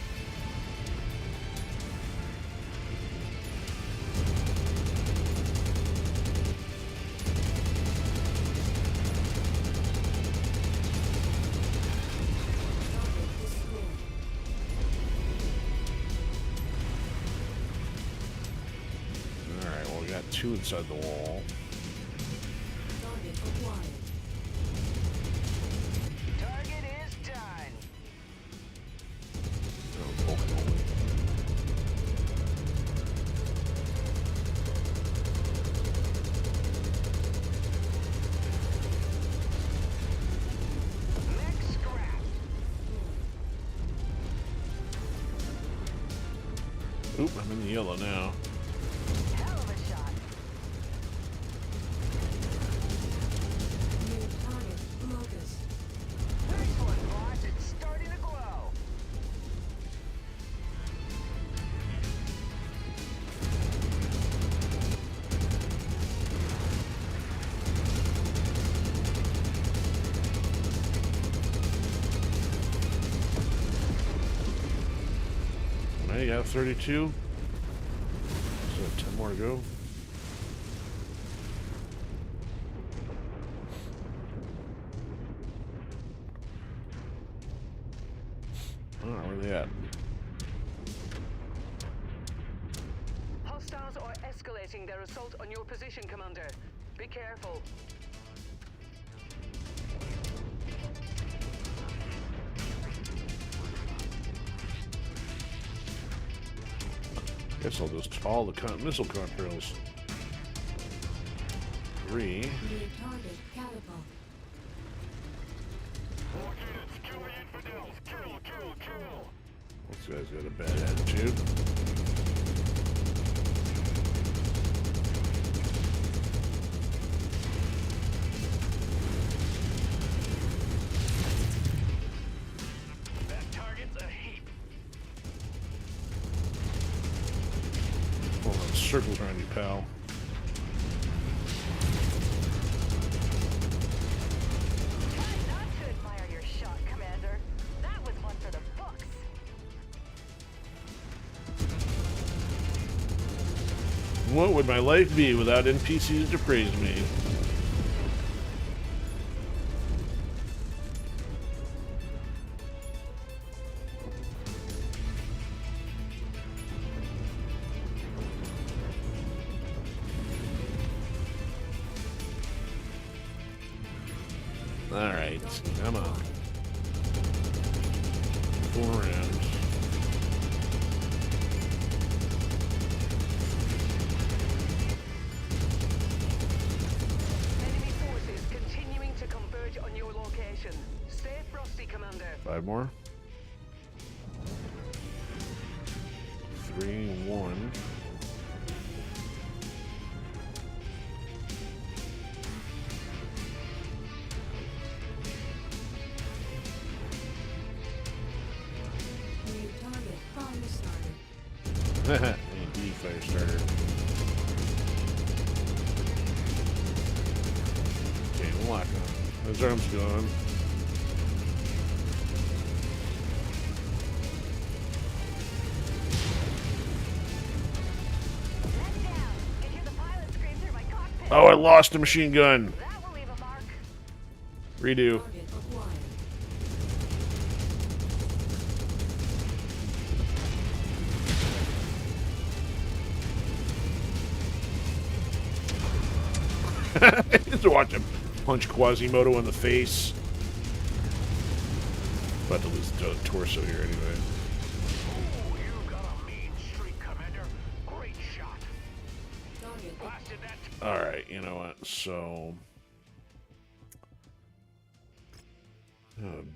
Alright, well, we got two inside the wall. Target acquired. Target is done. Oh, Vulcan only. Mech scrapped. Oop, I'm in the yellow now. Hell of a shot. New target locus. Nice one, boss. It's starting to glow. Well, you got 32. So 10 more to go. Alright, where are they at? Hostiles are escalating their assault on your position, Commander. Be careful. Guess I'll just all the missile contrails. 3. New target catapult. This guy's got a bad attitude. That target's a heap. Hold on, circles around you, pal. Try not to admire your shot, Commander. That was one for the books. What would my life be without NPCs to praise me? Alright, come on. 4 rounds. Enemy forces continuing to converge on your location. Stay frosty, Commander. 5 more. 3, 1. New target fire starter. AD fire starter. Okay, lock on. His arm's gone. Neck down. Can hear the pilot scream through my cockpit. Oh, I lost a machine gun. That will leave a mark. Redo. Target acquired. Just watch him punch Quasimodo in the face. About to lose the torso here anyway. Ooh, you got a mean streak, Commander. Great shot. Target Blasted that. Alright, you know what? So.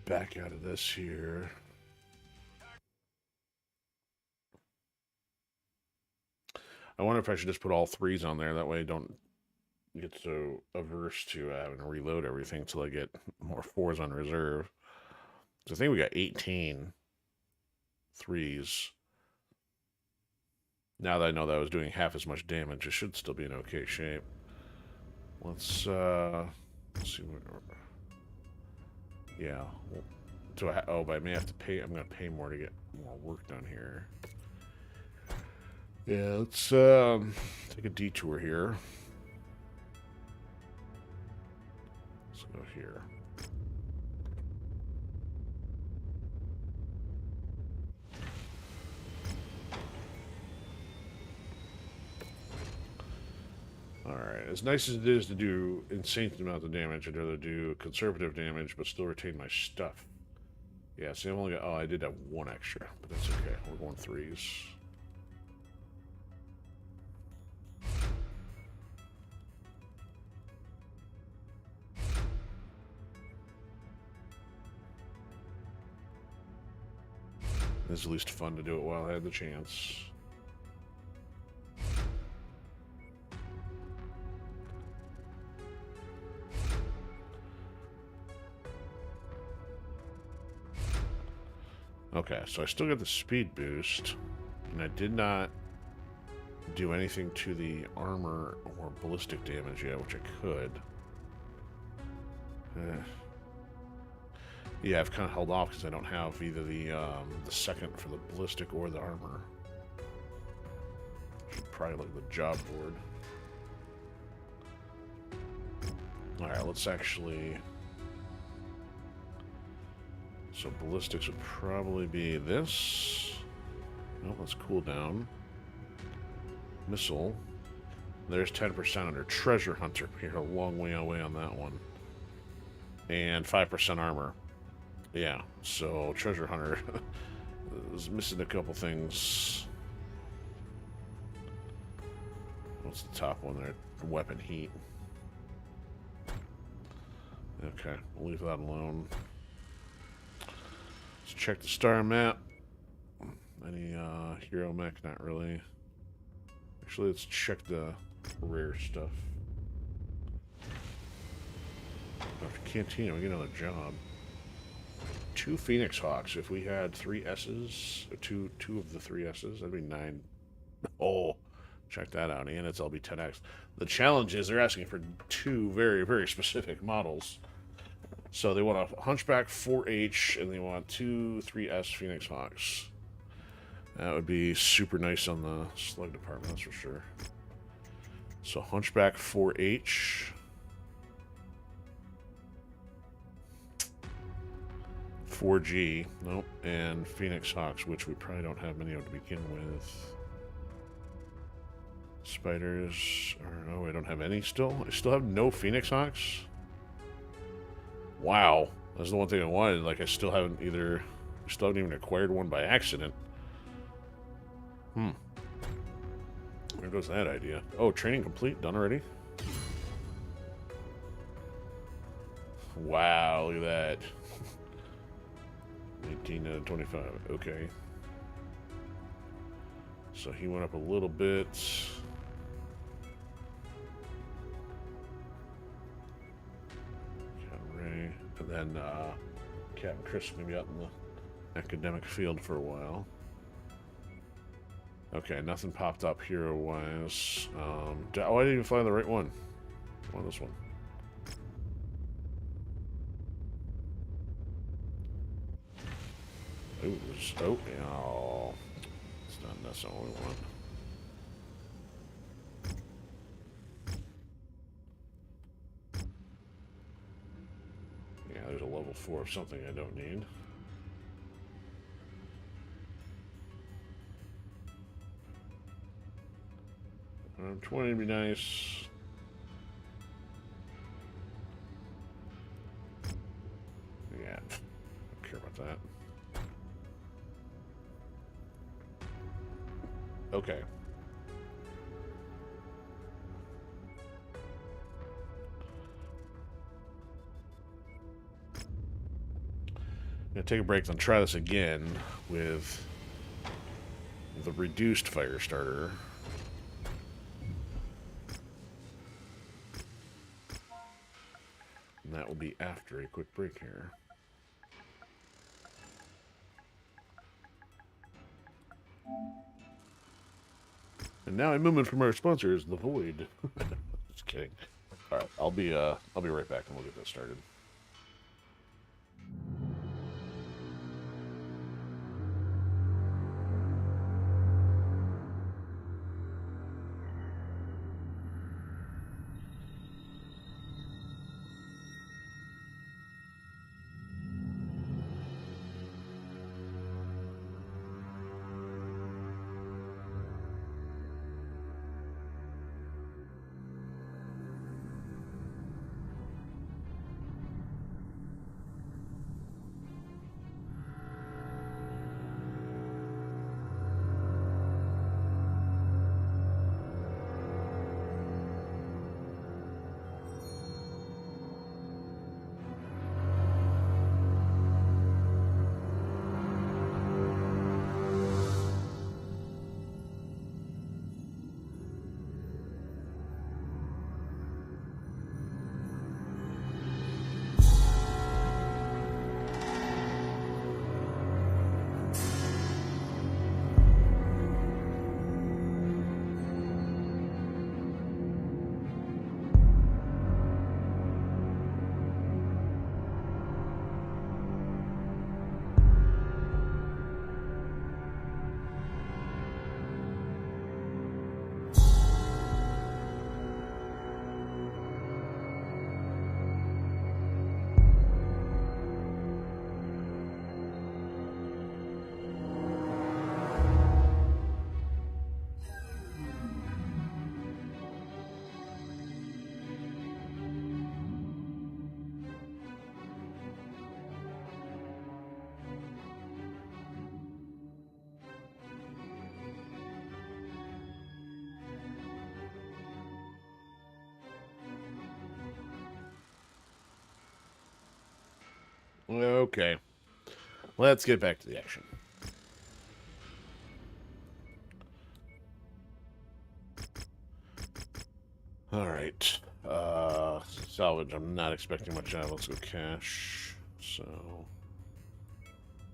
Back out of this here. I wonder if I should just put all 3s on there. That way I don't get so averse to having to reload everything until I get more 4s on reserve. So I think we got 18 3s. Now that I know that I was doing half as much damage, it should still be in okay shape. Let's see what... Yeah. Do I oh, but I may have to pay... I'm going to pay more to get more work done here. Yeah, let's take a detour here. Let's go here. Alright, as nice as it is to do insane amounts of damage, I'd rather do conservative damage, but still retain my stuff. Yeah, see, I've only got... Oh, I did have one extra, but that's okay. We're going 3s. This is at least fun to do it while I had the chance. Okay, so I still got the speed boost, and I did not do anything to the armor or ballistic damage yet, which I could. Yeah, I've kind of held off because I don't have either the second for the ballistic or the armor. Should probably look at the job board. Alright, let's actually... So ballistics would probably be this. No, let's cool down. Missile. There's 10% under Treasure Hunter. You're a long way away on that one. And 5% armor. Yeah, so Treasure Hunter is missing a couple things. What's the top one there? Weapon heat. Okay, we'll leave that alone. Let's check the star map. Any hero mech? Not really. Actually, let's check the rare stuff. After Cantina, we get another job. 2 Phoenix Hawks. If we had 3 S's, two of the 3 S's, that'd be 9. Oh, check that out. And it's LB10X. The challenge is they're asking for 2 very, very specific models. So they want a Hunchback 4H, and they want 2 3S Phoenix Hawks. That would be super nice on the slug department, that's for sure. So Hunchback 4H. 4G, nope, and Phoenix Hawks, which we probably don't have many of to begin with. Spiders, or no, I don't have any still. I still have no Phoenix Hawks. Wow, that's the one thing I wanted. Like, I still haven't either. I still haven't even acquired one by accident. Where goes that idea? Oh, training complete, done already. Wow, look at that. 18 out of 25. Okay. So he went up a little bit. Ray, and then Captain Chris is gonna be out in the academic field for a while. Okay, nothing popped up hero-wise. Oh, I didn't even find the right one. I want this one. Ooh, oh, that's not what we want. Yeah, there's a level 4 of something I don't need. 20 would be nice. Yeah, don't care about that. Okay. I'm gonna take a break and try this again with the reduced fire starter. And that will be after a quick break here. And now a moment from our sponsors, The Void. Just kidding. All right, I'll be right back and we'll get this started. Okay. Let's get back to the action. Alright. Salvage, I'm not expecting much out. Let's go cash. So...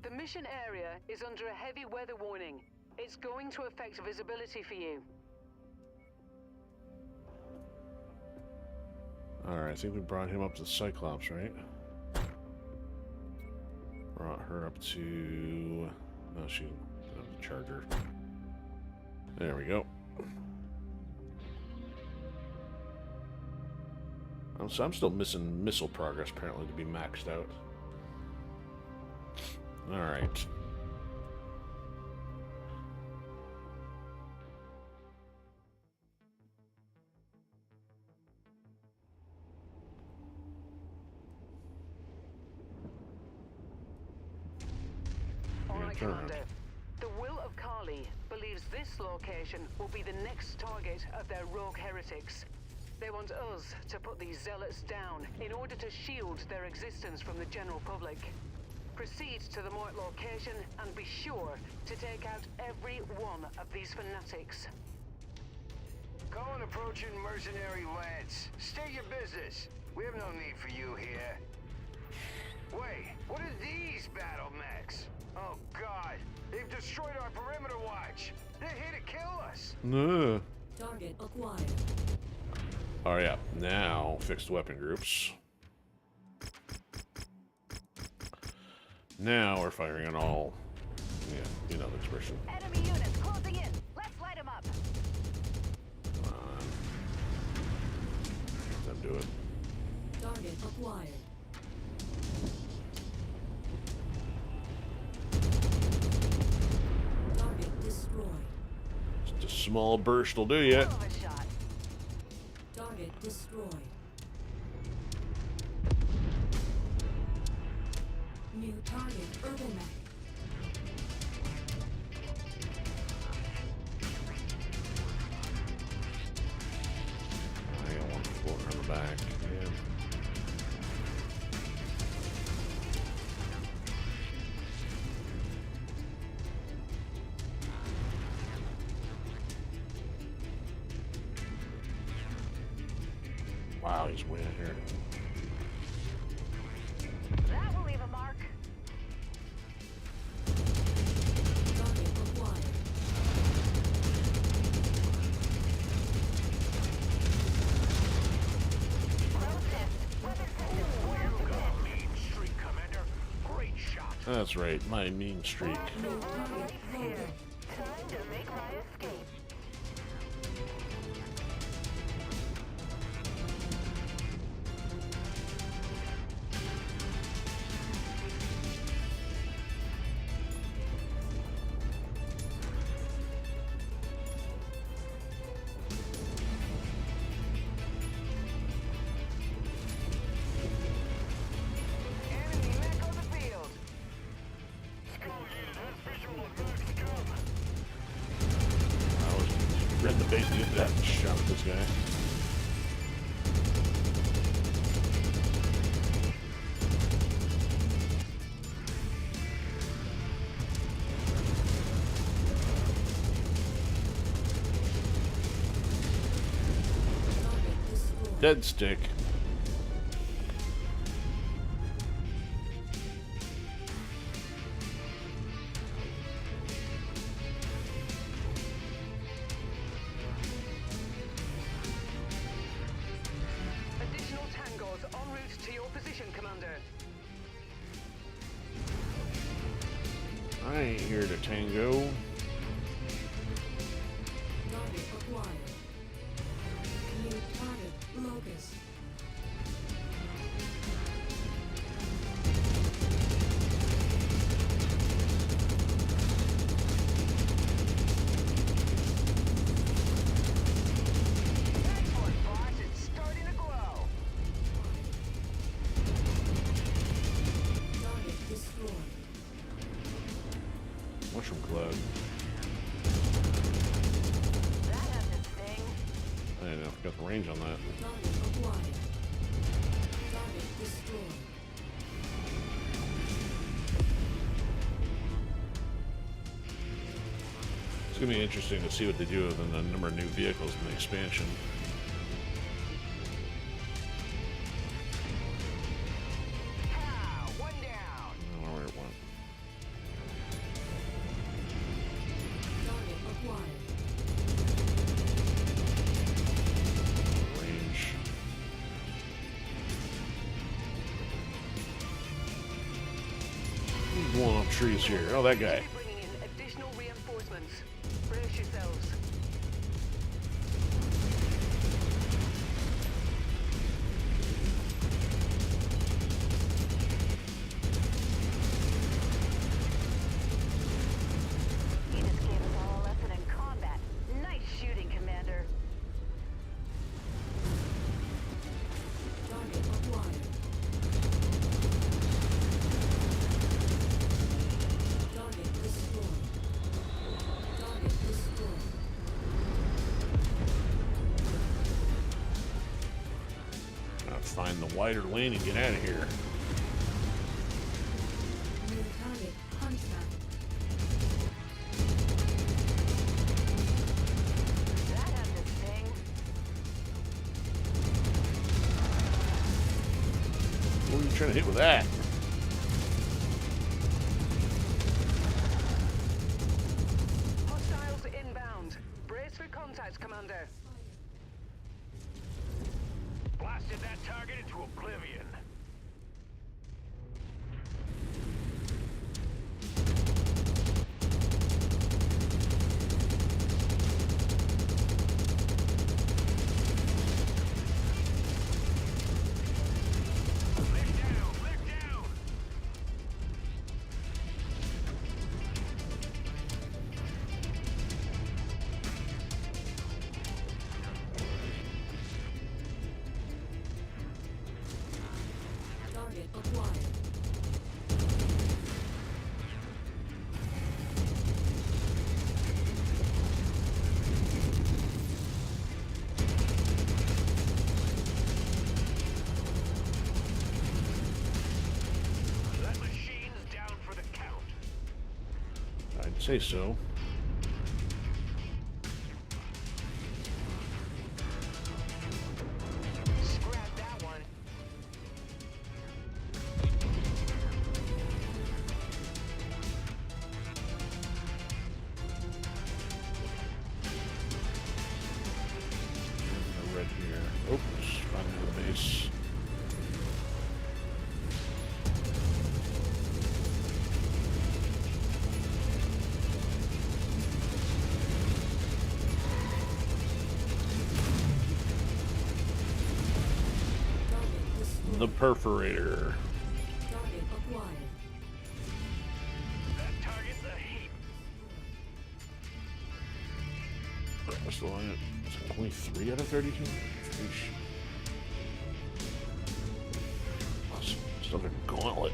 The mission area is under a heavy weather warning. It's going to affect visibility for you. Alright, I think we brought him up to the Cyclops, right? Brought her up to... Oh, she... the charger. There we go. So I'm still missing missile progress, apparently, to be maxed out. Alright. Alright, Commander. The Will of Kali believes this location will be the next target of their rogue heretics. They want us to put these zealots down in order to shield their existence from the general public. Proceed to the Mort location and be sure to take out every one of these fanatics. Calling approaching mercenary lads. State your business. We have no need for you here. Wait, what are these battle mechs? Oh God, they've destroyed our perimeter watch. They're here to kill us. No. Target acquired. Oh yeah, now fixed weapon groups. Now we're firing on all, yeah, you know the expression. Enemy units closing in. Let's light them up. Come on. Let them do it. Target acquired. Target destroyed. Just a small burst will do you. Hell of a shot. Target destroyed. New target, Urban Mech. I got one floating on the back. Yeah. Wow, he's way out here. That will leave a mark. Target acquired. That's right, my mean streak. New target loaded. Time to make my escape. Enemy mech on the field. I was read the base to get that shot at this guy. Target destroyed. Dead stick. Additional tangos en route to your position, Commander. I ain't here to tango. Target acquired. New target locus. Excellent, boss. It's starting to glow. Target destroyed. Mushroom cloud. That has its sting. I didn't know if I got the range on that. Target acquired. Target destroyed. It's gonna be interesting to see what they do with the number of new vehicles in the expansion. Ah, one down. I don't know where it went. Target acquired. Range. Who's blowing up trees here? Oh, that guy. We're bringing in additional reinforcements. Brace yourselves. You just gave us all a lesson in combat. Nice shooting, Commander. Target acquired. Target destroyed. Target destroyed. Gotta find the wider lane and get out of here. New target hunchback. That has its sting. What are you trying to hit with that? Hostiles inbound. Brace for contact, Commander. Blasted that target into oblivion. Lift down, lift down. Target acquired. That machine's down for the count. I'd say so. Scrap that one. I read here. Oops, finding the base. The perforator. Target acquired. That target's a heap. That's the one. It's only 3 out of 32. Still a gauntlet.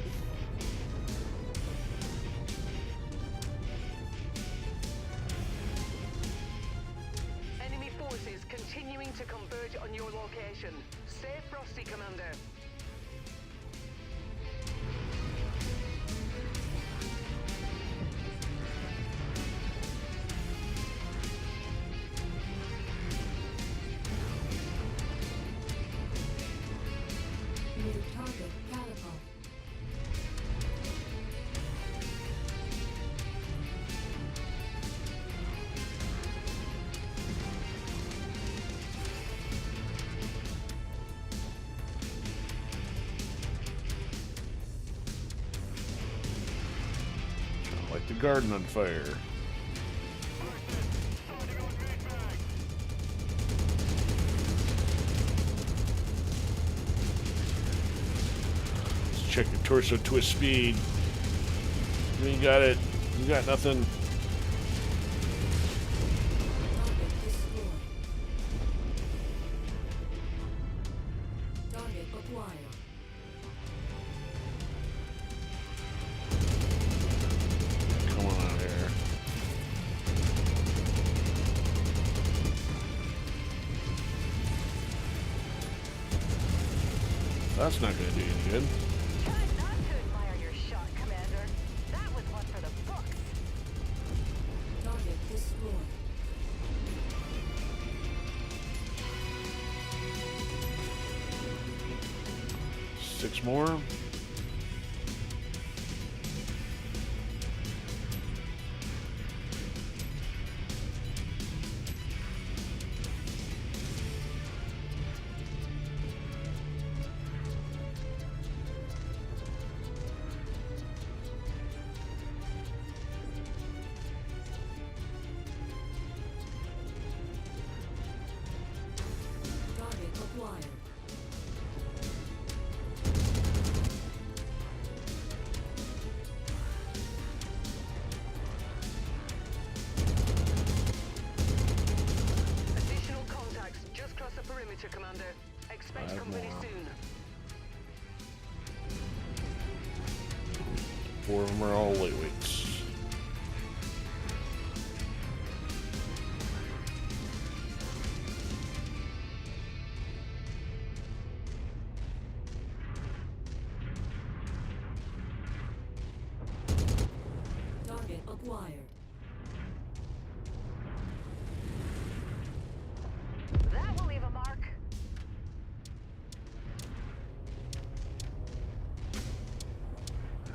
Enemy forces continuing to converge on your location. Stay frosty, Commander. New target catapult. Light the garden on fire. Let's check your torso twist speed. You ain't got it. You got nothing. Target destroyed. Target acquired. Come on out here. That's not gonna do any good. Try not to admire your shot, Commander. That was one for the books. Target destroyed. Six more. Target acquired. Additional contacts just crossed the perimeter, Commander. Expect 5 company more. soon. 4 of them are all lightweights. Target acquired. That will leave a mark.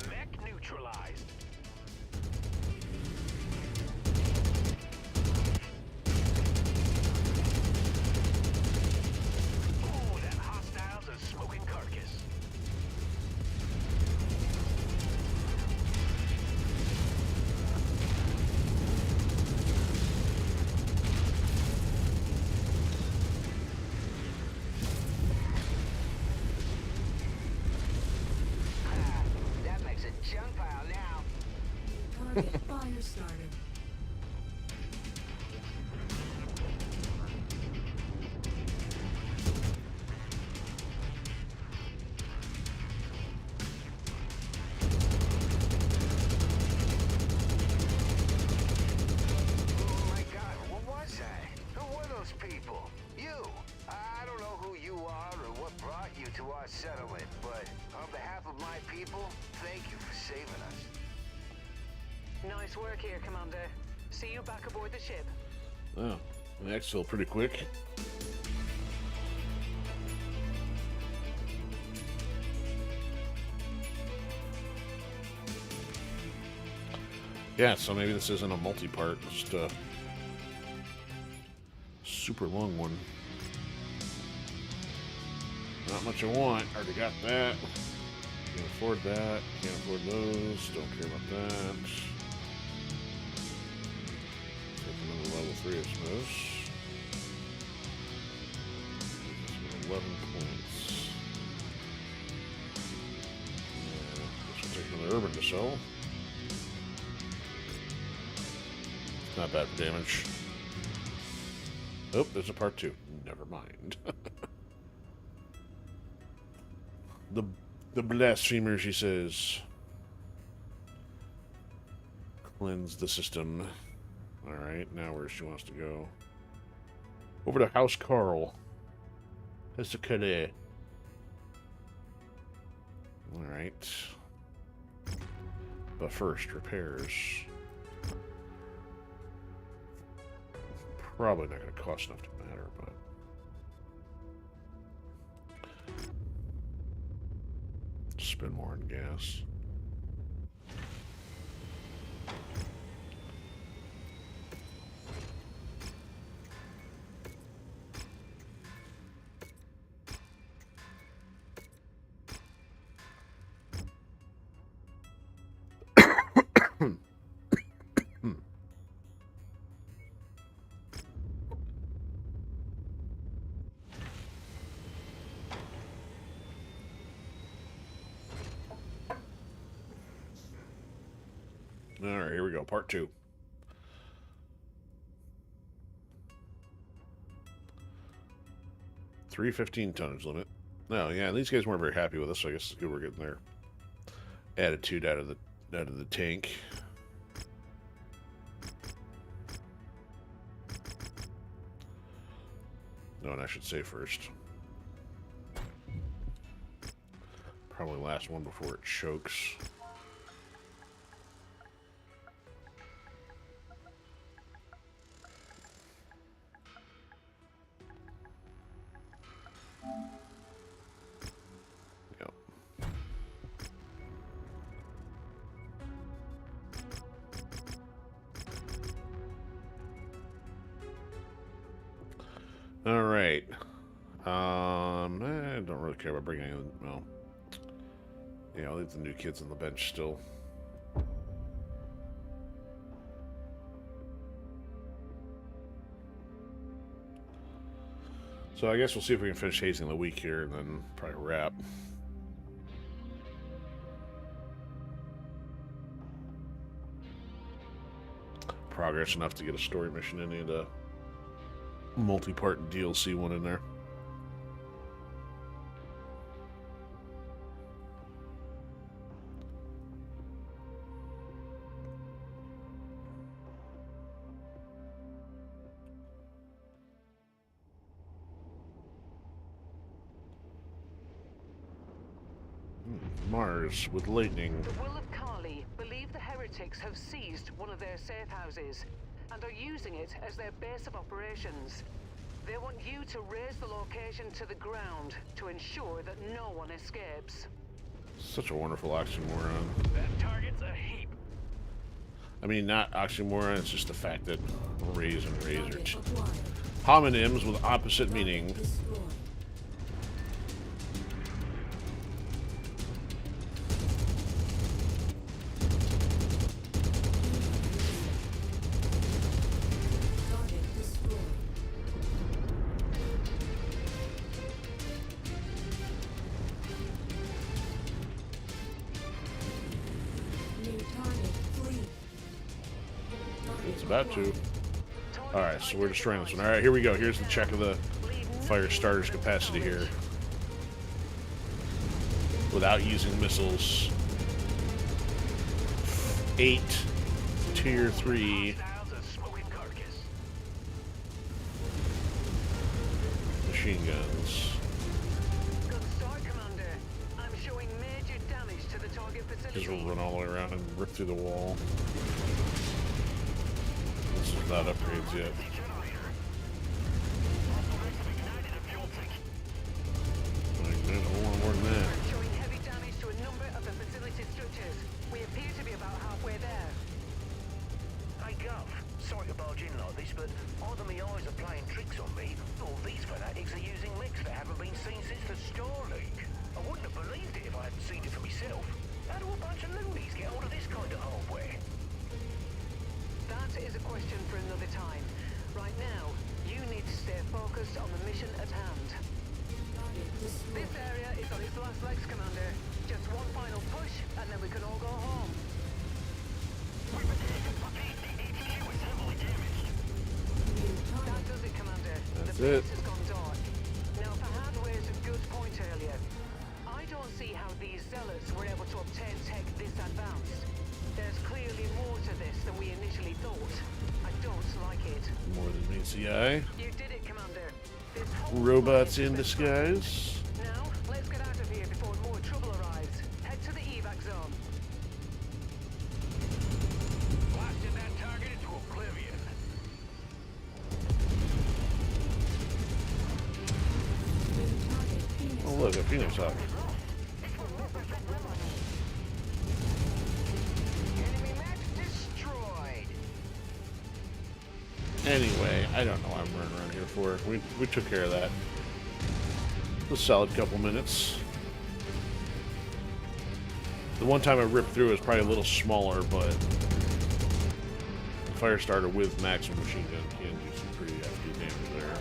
Mech neutralized. Oh, that hostile's a smoking carcass. That makes a junk pile now. Target fire started. Oh my God, what was that? Who were those people? You. I don't know who you are or what brought you to our settlement, but on behalf of my people, thank you for saving us. Nice work here, Commander. See you back aboard the ship. Oh, the exfil pretty quick. Yeah, so maybe this isn't a multi-part, just a super long one. Not much I want. Already got that. Can't afford that. Can't afford those. Don't care about that. Take another level 3, I suppose. 11 points. Another urban to sell. Not bad for damage. Oh, there's a part 2. Never mind. the blasphemer, she says. Cleanse the system. Alright, now where she wants to go. Over to House Carl. That's the Calais. Alright. But first, repairs. Probably not going to cost enough to matter, but... spend more on gas. Alright, here we go. Part 2. $315 tonnage limit. No, yeah, these guys weren't very happy with us, so I guess it's good we're getting their attitude out of the tank. No, and I should say first. Probably last one before it chokes. Alright. I don't really care about bringing in, well, yeah, I'll leave the new kids on the bench still. So I guess we'll see if we can finish hazing the week here and then probably wrap. Progress enough to get a story mission in and a multi-part DLC one in there. Mars with lightning. The Will of Kali believe the heretics have seized one of their safe houses and are using it as their base of operations. They want you to raise the location to the ground to ensure that no one escapes. Such a wonderful oxymoron. That target's a heap. I mean, not oxymoron, it's just the fact that raise and razor. Target acquired. Homonyms with opposite meaning. Destroyed. Target destroyed. New target free. Target It's about to. acquired. Alright, so we're destroying this one. Alright, here we go. Here's the check of the fire starter's capacity here. Without using missiles. 8 tier 3 machine guns. Good start, Commander. I'm showing major damage to the target Just facility. run all the way around and rip through the wall. This is not upgrades yet. Like, a whole lot more than that. I'm showing heavy damage to a number of the facility structures. We appear to be about halfway there. Hey, Gov. Sorry to barge in like this, but either my eyes are playing tricks on me, or these fanatics are using mechs that haven't been seen since the Star League. I wouldn't have believed it if I hadn't seen it for myself. How do a bunch of loonies get hold of this kind of hardware? That is a question for another time. Right now, you need to stay focused on the mission at hand. Target destroyed. This area is on its last legs, Commander. Just one final push, and then we can all go home. New That target. does it, Commander. That's The it. base has gone dark. Now, Fahad raised a good point earlier. I don't see how these zealots were able to obtain tech this advanced. There's clearly more to this than we initially thought. I don't like it. More than meets the eye. You did it, Commander. This whole Robots flight in has been planned. disguise. Now, let's get out of here before more trouble arrives. Head to the evac zone. Blasted that target into oblivion. New target. Phoenix. Oh look, a Phoenix Hawk. Enemy mech destroyed. Anyway, I don't know what I'm running around here for. We took care of that. A solid couple minutes. The one time I ripped through was probably a little smaller, but the Firestarter with maximum machine gun can do some pretty hefty damage there.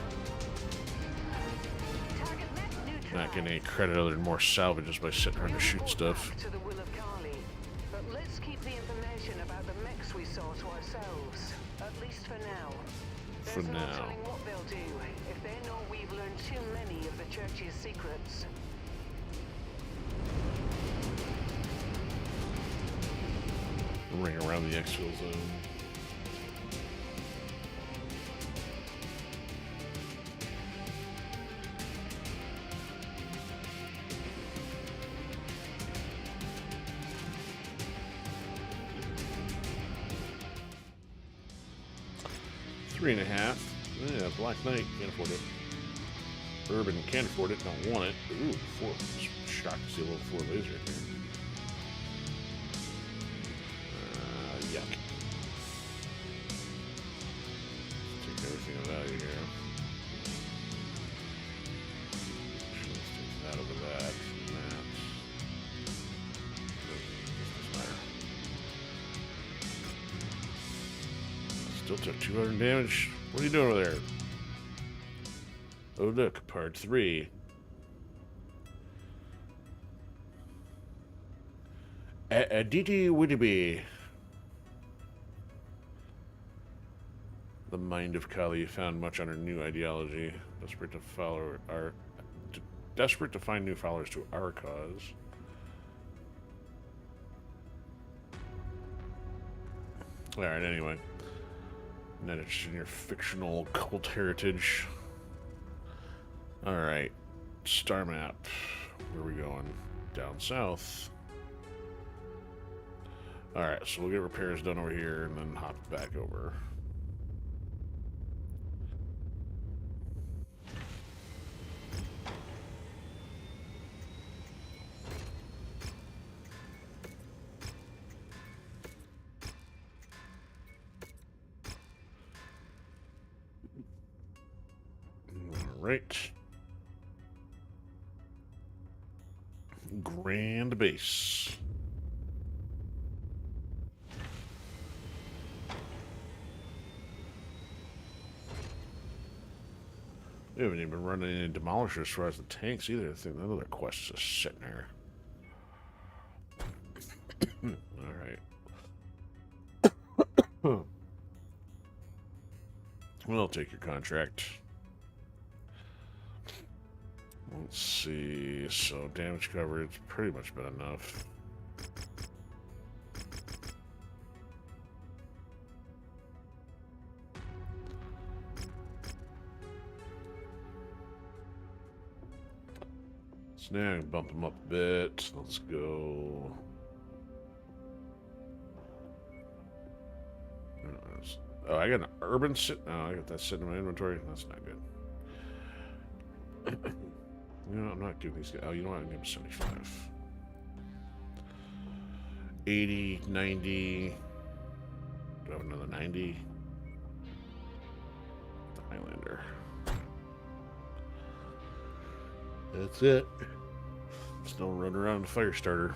Target mech neutralized. Not getting any credit other than more salvage just by sitting around to shoot stuff. Back to the will of Kali. But let's keep the information about the mechs we saw to ourselves. At least for now. For There's no now. telling what they'll do if they know we've learned too many of the church's secrets. Ring around the exfil zone. $3.5. Yeah, Black Knight can't afford it. Urban can't afford it, don't want it. Ooh, 4. Shocked to see a level 4 laser in here. Yuck. Take everything of value here. Let's take that over that. And that. Doesn't matter. Still took 200 damage. What are you doing over there? Oh look, part 3. Aditi Widdiby. The mind of Kali found much on her new ideology. Desperate to find new followers to our cause. Alright, anyway. Not interested in your fictional cult heritage. Alright. Star map. Where are we going? Down south. Alright, so we'll get repairs done over here and then hop back over. Alright. Grand base. We haven't even been running any demolishers as far as the tanks either. I think another quest is just sitting there. Alright. Well, I'll take your contract. Let's see. So, damage coverage pretty much been enough. So now I can bump them up a bit. Let's go. Oh, I got an urban sit. Oh, I got that sitting in my inventory. That's not good. You know, I'm not giving these guys. Oh, you know what? I'm giving them 75. 80, 90. Do I have another 90? The Highlander. That's it. Still running around the fire starter.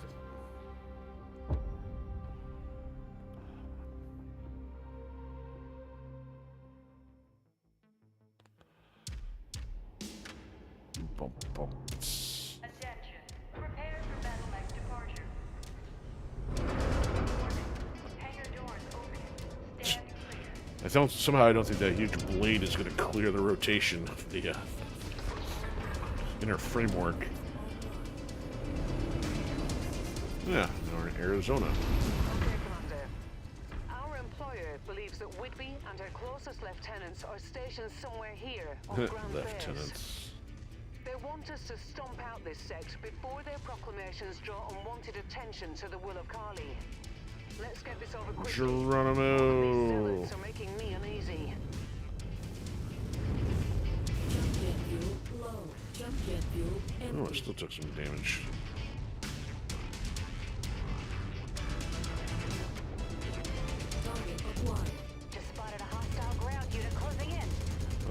Bum, bum. Attention. Prepare for battle mech departure. Warning. Hangar doors open. Stand clear. Somehow I don't think that huge blade is going to clear the rotation of the inner framework. Yeah, we're in Arizona. Okay, Commander. Our employer believes that Whitby and her closest lieutenants are stationed somewhere here on Grand Base. Lieutenants. They want us to stomp out this sect before their proclamations draw unwanted attention to the will of Kali. Let's get this over quickly. Geronimo. These zealots are making me uneasy. Jump jet fuel low. Jump jet fuel empty. Oh, it still took some damage. Target acquired. Just spotted a hostile ground unit closing in.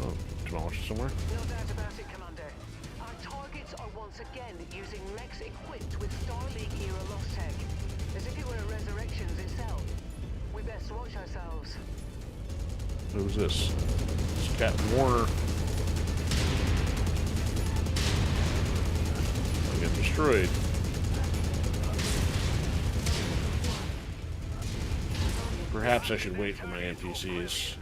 Oh, demolished it somewhere? No doubt about it, Commander. Our targets are once again using mechs equipped with Star League era lost tech, as if it were a Resurrections itself. We best watch ourselves. Who's this? It's Captain Warner. I get destroyed. Perhaps I should wait for my NPCs.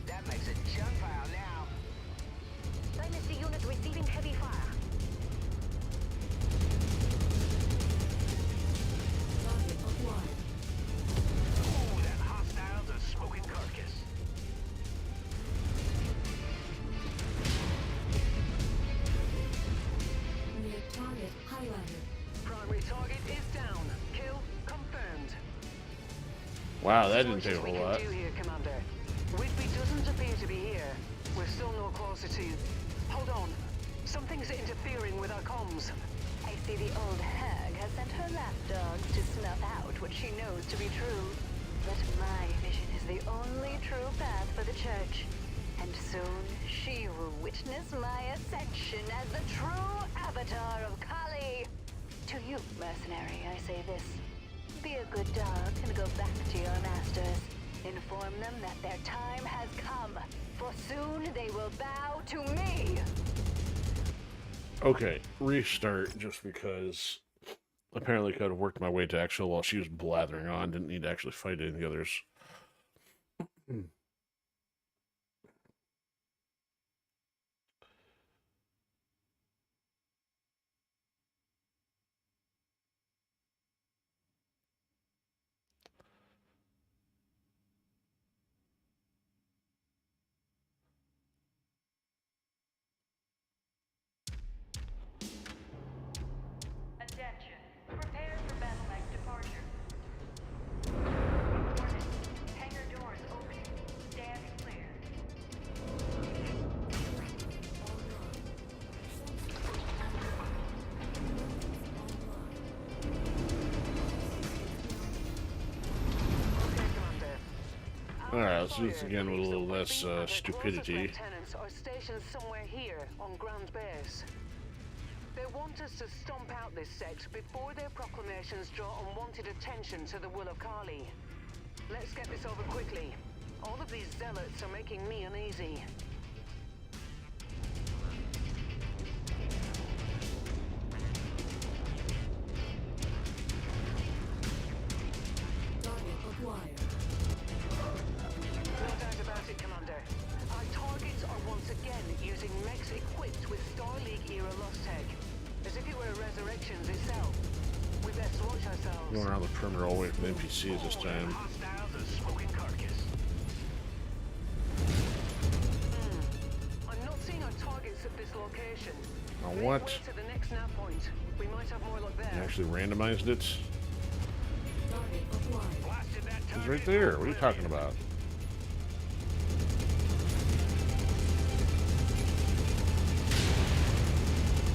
That makes a junk pile now. Dynasty unit receiving heavy fire. Target acquired. Ooh, that hostile's a smoking carcass. Near target highlighted. Primary target is down. Kill confirmed. Wow, that didn't Much take as a we whole can lot. do here, Commander. Whitby doesn't appear to be here. We're still no closer to... Hold on. Something's interfering with our comms. I see the old hag has sent her lapdogs to snuff out what she knows to be true. But my vision is the only true path for the church. And soon she will witness my ascension as the true avatar of Kali. To you, mercenary, I say this. Be a good dog and go back to your masters. Inform them that their time has come, for soon they will bow to me. Okay, restart just because apparently could have worked my way to actual while she was blathering on. Didn't need to actually fight any of the others. Attention. Prepare for battle mech departure. Warning. Hangar doors opening. Stand clear. Okay, Commander. Our Alright, let's do this employer again with a believes little that less Whitby and her closest stupidity. lieutenants are stationed somewhere here on Grand Base. They want us to stomp out this sect before their proclamations draw unwanted attention to the will of Kali. Let's get this over quickly. All of these zealots are making me uneasy. Target acquired. No doubt about it, Commander. Our targets are once again using mechs equipped with Star League era lost tech, as if it were a Resurrections itself. We best watch ourselves. Going around the perimeter all the way from the NPCs this time. Hostile's a smoking carcass. I'm not seeing our targets at this location. Now Make what? way to the next nav point. We might have more luck I there. actually randomized it. Target acquired. Blasted that It's target right there. What are you talking about?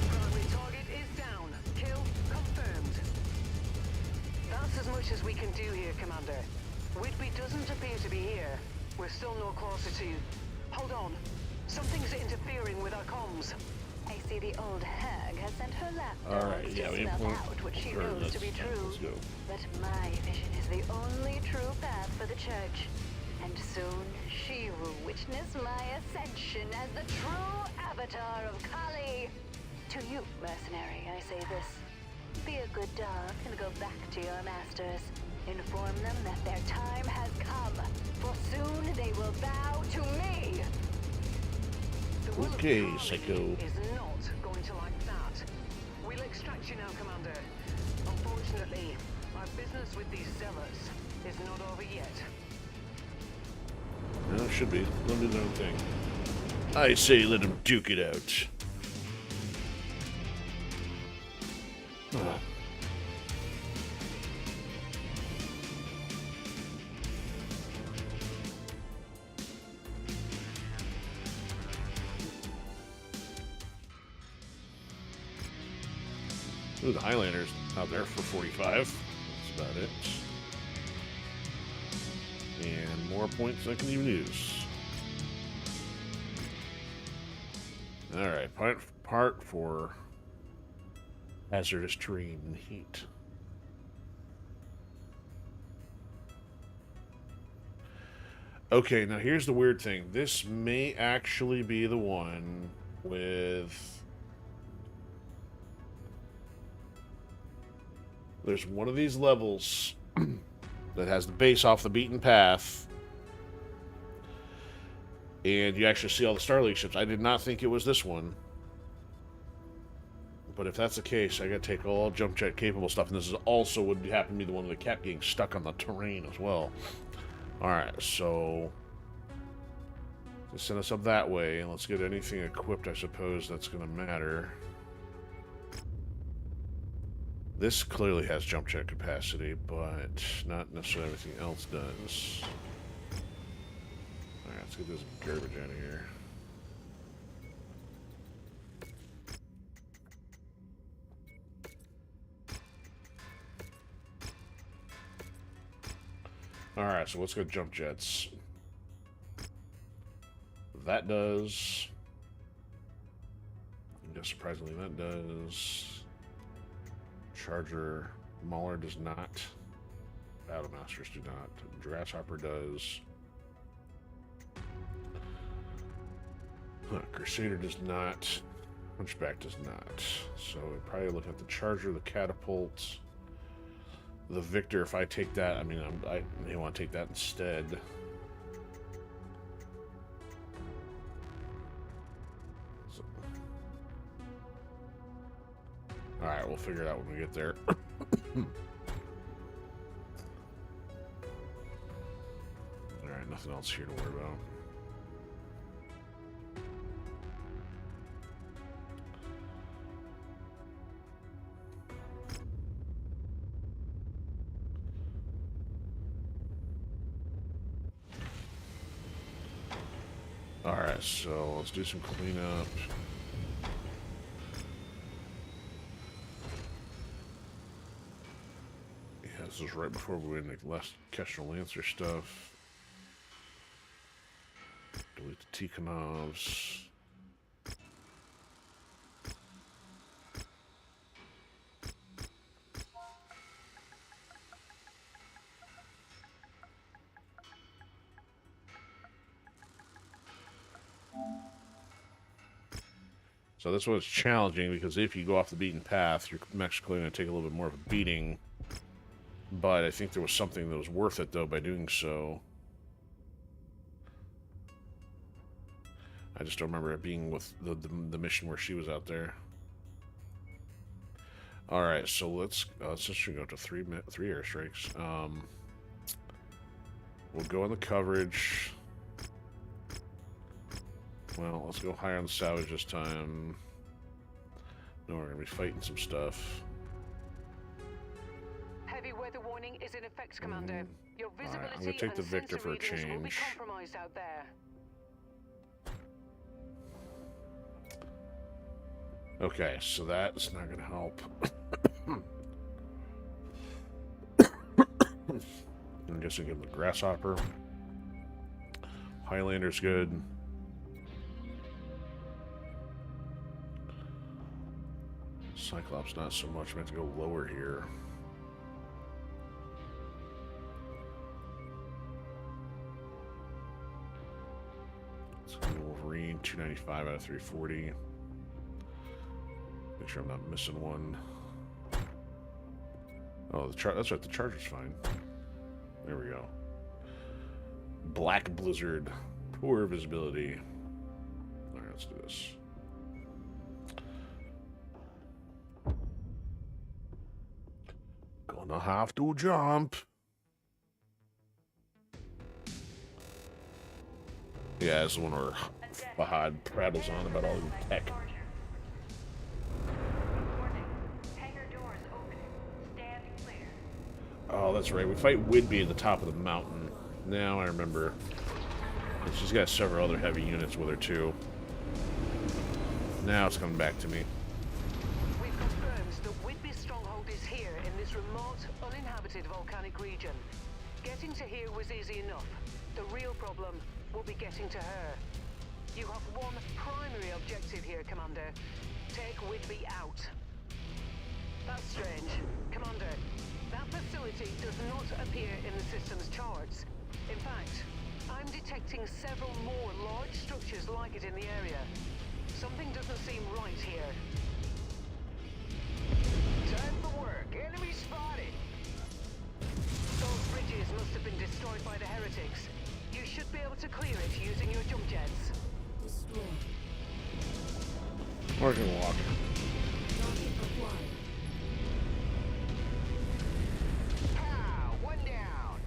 Primary target is down. Kill confirmed. That's as much as we can do here, Commander. Whitby doesn't appear to be here. We're still no closer to... Hold on. Something's interfering with our comms. I see the old hag hag has sent her All lapdogs right, yeah, to we snuff implement- out what she Sure, knows to be yeah, true. let's go. That my vision is the only true path for the church. And soon she will witness my ascension as the true avatar of Kali. To you, mercenary, I say this. Be a good dog and go back to your masters. Inform them that their time has come, for soon they will bow to me. The will of Okay, Kali Psycho. is not going to like that. We'll extract you now, Commander. Unfortunately, our business with these zealots is not over yet. No, it should be. Let them do their own thing. I say let them duke it out. Ah. Ooh, the Highlanders out there for 45. That's about it. And more points I can even use. Alright, part for hazardous terrain and heat. Okay, now here's the weird thing. This may actually be the one with... There's one of these levels that has the base off the beaten path. And you actually see all the Starleague ships. I did not think it was this one. But if that's the case, I gotta take all jump jet capable stuff. And this is also would happen to be the one that kept getting stuck on the terrain as well. Alright, so let's send us up that way. And let's get anything equipped, I suppose, that's gonna matter. This clearly has jump jet capacity, but not necessarily everything else does. Alright, let's get this garbage out of here. Alright, so let's go jump jets. That does. I guess surprisingly that does. Charger Mauler does not. Battlemasters do not. Grasshopper does. Crusader does not. Hunchback does not. So we're probably looking at the Charger, the Catapult, the Victor. If I take that, I mean, I may want to take that instead. So. Alright, we'll figure it out when we get there. Alright, nothing else here to worry about. Alright, so let's do some cleanup. Yeah, this is right before we went into less Kestrel Lancer stuff. Delete the Tikhonovs. So this one's challenging because if you go off the beaten path, your mech's clearly going to take a little bit more of a beating. But I think there was something that was worth it, though, by doing so. I just don't remember it being with the mission where she was out there. All right, so let's just go to three airstrikes. We'll go on the coverage. Well, let's go higher on the salvage this time. No, we're gonna be fighting some stuff. Heavy weather warning is in effect, Commander. Your Alright, visibility I'm gonna take the and Victor for a sensor readings will be change. compromised out there. Okay, so that's not gonna help. I guess I give him the Grasshopper. Highlander's good. Cyclops not so much. We have to go lower here. Let's go Wolverine, 295 out of 340. Make sure I'm not missing one. Oh, that's right. The Charger's fine. There we go. Black Blizzard. Poor visibility. Alright, let's do this. Gonna have to jump. Yeah, this is one where Fahad prattles on about all the tech. Oh, that's right. We fight Whidbey at the top of the mountain. Now I remember. And she's got several other heavy units with her, too. Now it's coming back to me. We've confirmed that Whidbey's stronghold is here in this remote, uninhabited volcanic region. Getting to here was easy enough. The real problem will be getting to her. You have one primary objective here, Commander. Take Whidbey out. That's strange. Commander, that facility does not appear in the system's charts. In fact, I'm detecting several more large structures like it in the area. Something doesn't seem right here. Time for work. Enemy spotted. Those bridges must have been destroyed by the heretics. You should be able to clear it using your jump jets. Destroy. Or I can walk. Target acquired. Pow! One down.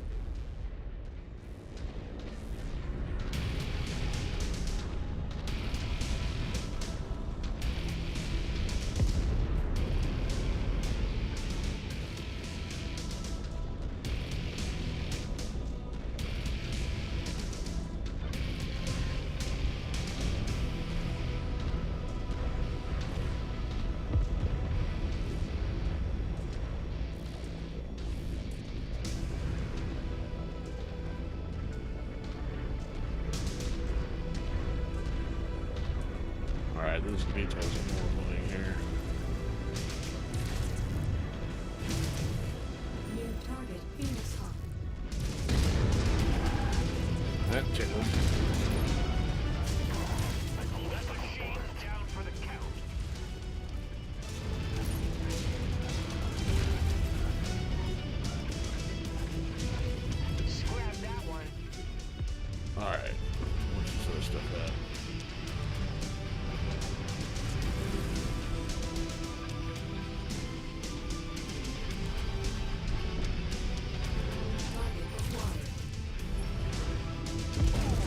Alright, those details are more annoying here. New target Phoenix Hawk. That tickled. Machines down for the count. Scrap that one. Alright. Where's this other stuff at? Target acquired.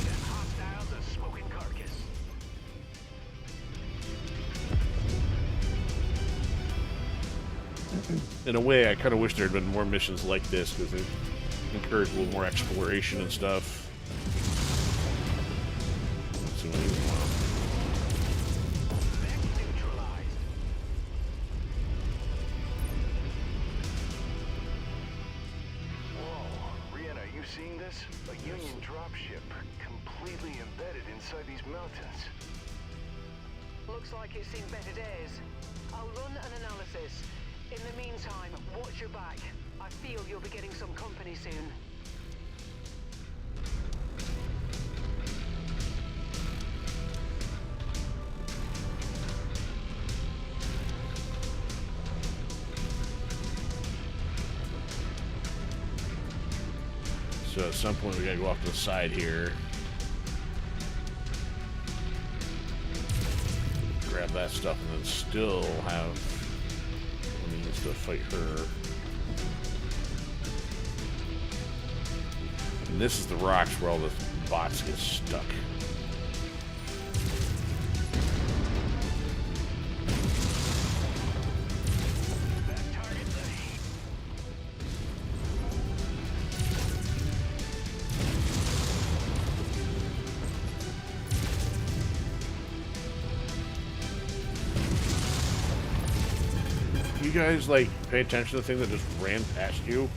That hostile's a smoking carcass. In a way, I kind of wish there had been more missions like this, because it encouraged a little more exploration and stuff. Let's see what he wants. Mech neutralized. Whoa, Rihanna, are you seeing this? A Union dropship completely embedded inside these mountains. Looks like it's seen better days. I'll run an analysis. In the meantime, watch your back. I feel you'll be getting some company soon. So at some point we gotta go off to the side here. Grab that stuff and then still have means to fight her. And this is the rocks where all the bots get stuck. That target's a heat. You guys, like, pay attention to the thing that just ran past you?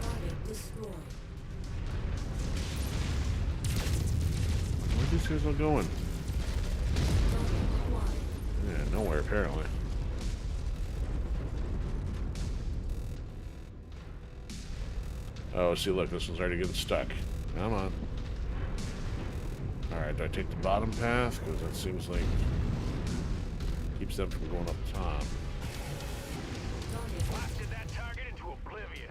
Target destroyed. Where'd these guys all going? Yeah, nowhere apparently. Oh, see, look, this one's already getting stuck. Come on. Alright, do I take the bottom path? Because that seems like keeps them from going up top. Blasted that target into oblivion.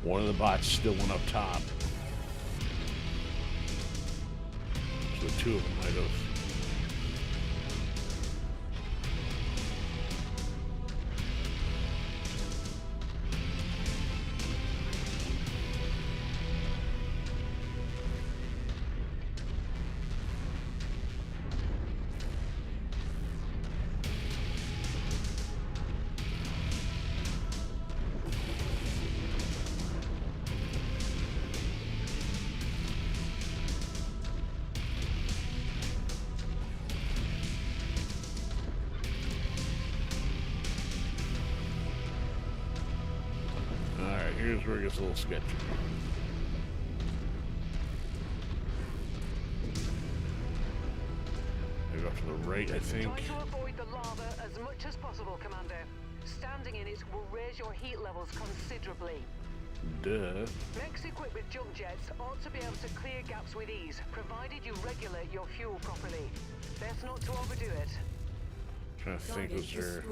One of the bots still went up top. So the two of them might have. Here's where it gets a little sketchy. Maybe off to the right, I think. Try to avoid the lava as much as possible, Commander. Standing in it will raise your heat levels considerably. Duh. Mechs equipped with jump jets ought to be able to clear gaps with ease, provided you regulate your fuel properly. Best not to overdo it. Trying to think, was there...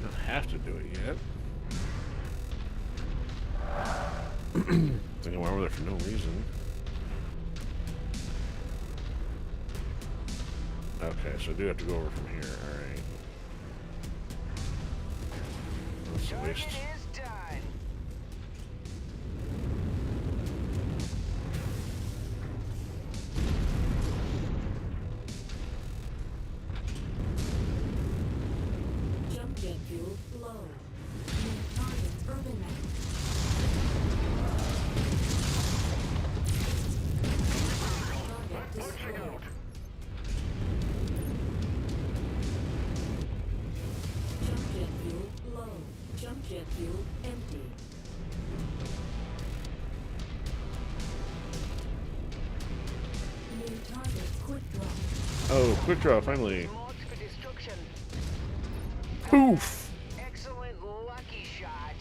Don't have to do it yet. Think I went over there for no reason. Okay, so I do have to go over from here. Alright. That's a waste. Target is done. Jump jet fuel low. New target urban map. Target destroyed. Jump jet fuel low. Jump jet fuel empty. New target quick drop. Oh, quick draw, finally. Marked for destruction. Poof! Excellent lucky shot.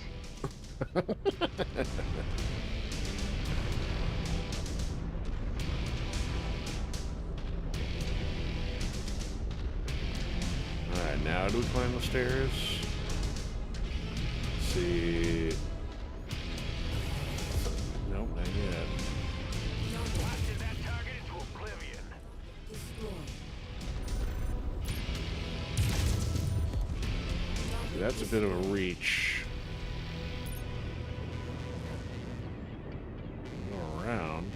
Alright, now do we climb the stairs? Let's see. Nope, not yet. Blasted that target into oblivion. Destroyed. That's a bit of a reach. Go around.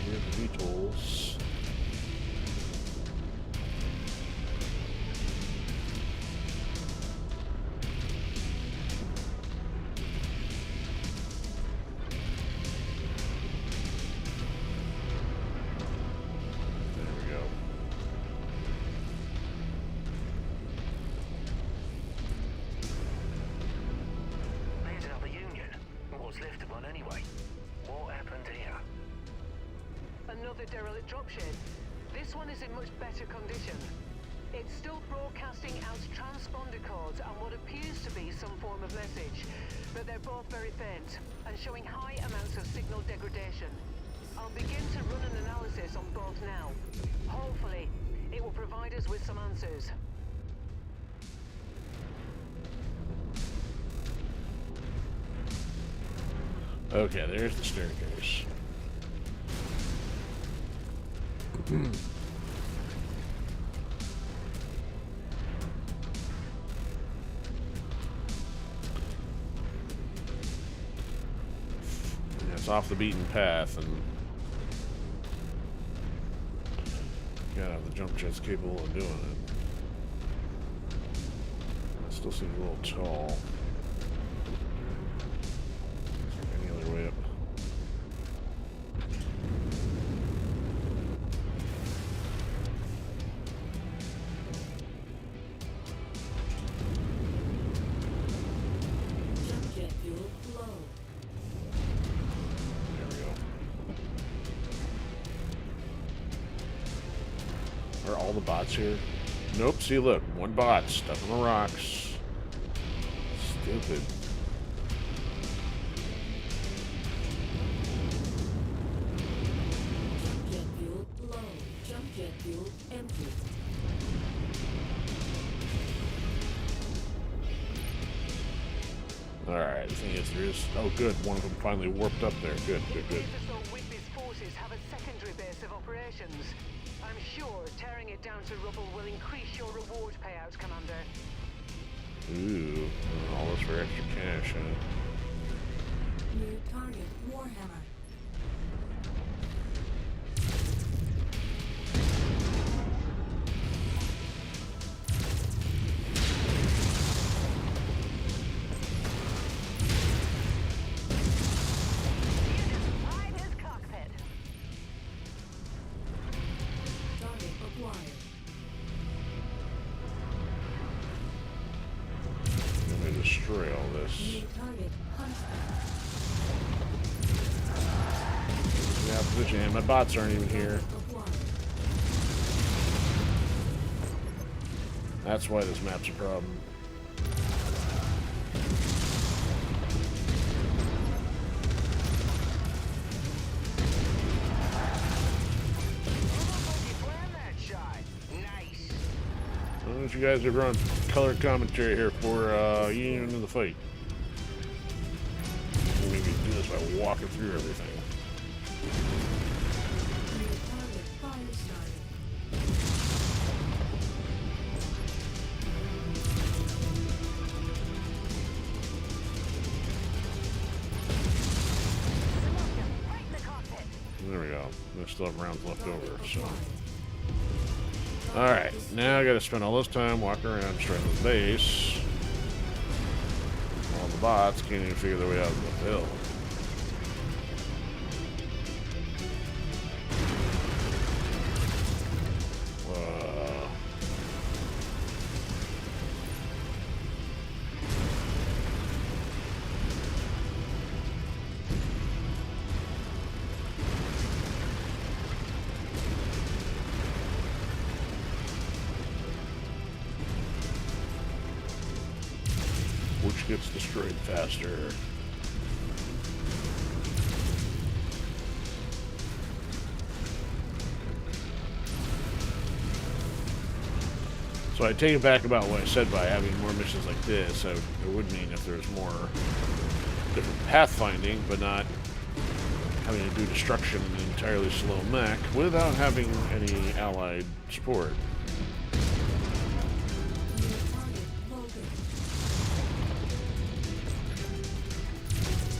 Here's the VTOLs. There we go. There's another Union. What's left of one anyway? What happened here? Another derelict dropship. This one is in much better condition. It's still broadcasting out transponder codes and what appears to be some form of message, but they're both very faint and showing high amounts of signal degradation. I'll begin to run an analysis on both now. Hopefully, it will provide us with some answers. Okay, there's the staircase. us off the beaten path, and gotta have the jump jets capable of doing it. It still seems a little tall. Is there any other way up? Jump jet fuel low. There we go. Are all the bots here? Nope, see look, one bot stuck on the rocks. Stupid. Jump jet fuel low. Jump jet fuel empty. Alright, the thing is there is... Oh good, one of them finally warped up there. Good, good, good. It appears as though Whitby's forces have a secondary base of operations. I'm sure tearing it down to rubble will increase your reward payout, Commander. Ooh, all this for extra cash, huh? New target Warhammer. Ride his cockpit. Target acquired. Let me destroy all this. New target Huntsman. Yeah, position, and my bots aren't even here. Acquired. That's why this map's a problem. Almost like you planned that shot. Nice. Why don't you guys ever on color commentary here for you into the fight? We can do this by walking through everything. New target fire started. Right in the cockpit. There we go. There's still have rounds left Target over, so. acquired. Alright, now I gotta spend all this time walking around straight to the base. All the bots can't even figure their way out of the hill. Whoa. Which gets destroyed faster? So I take it back about what I said by having more missions like this. It would mean if there's more different pathfinding, but not having to do destruction in an entirely slow mech without having any allied support. New target Logan.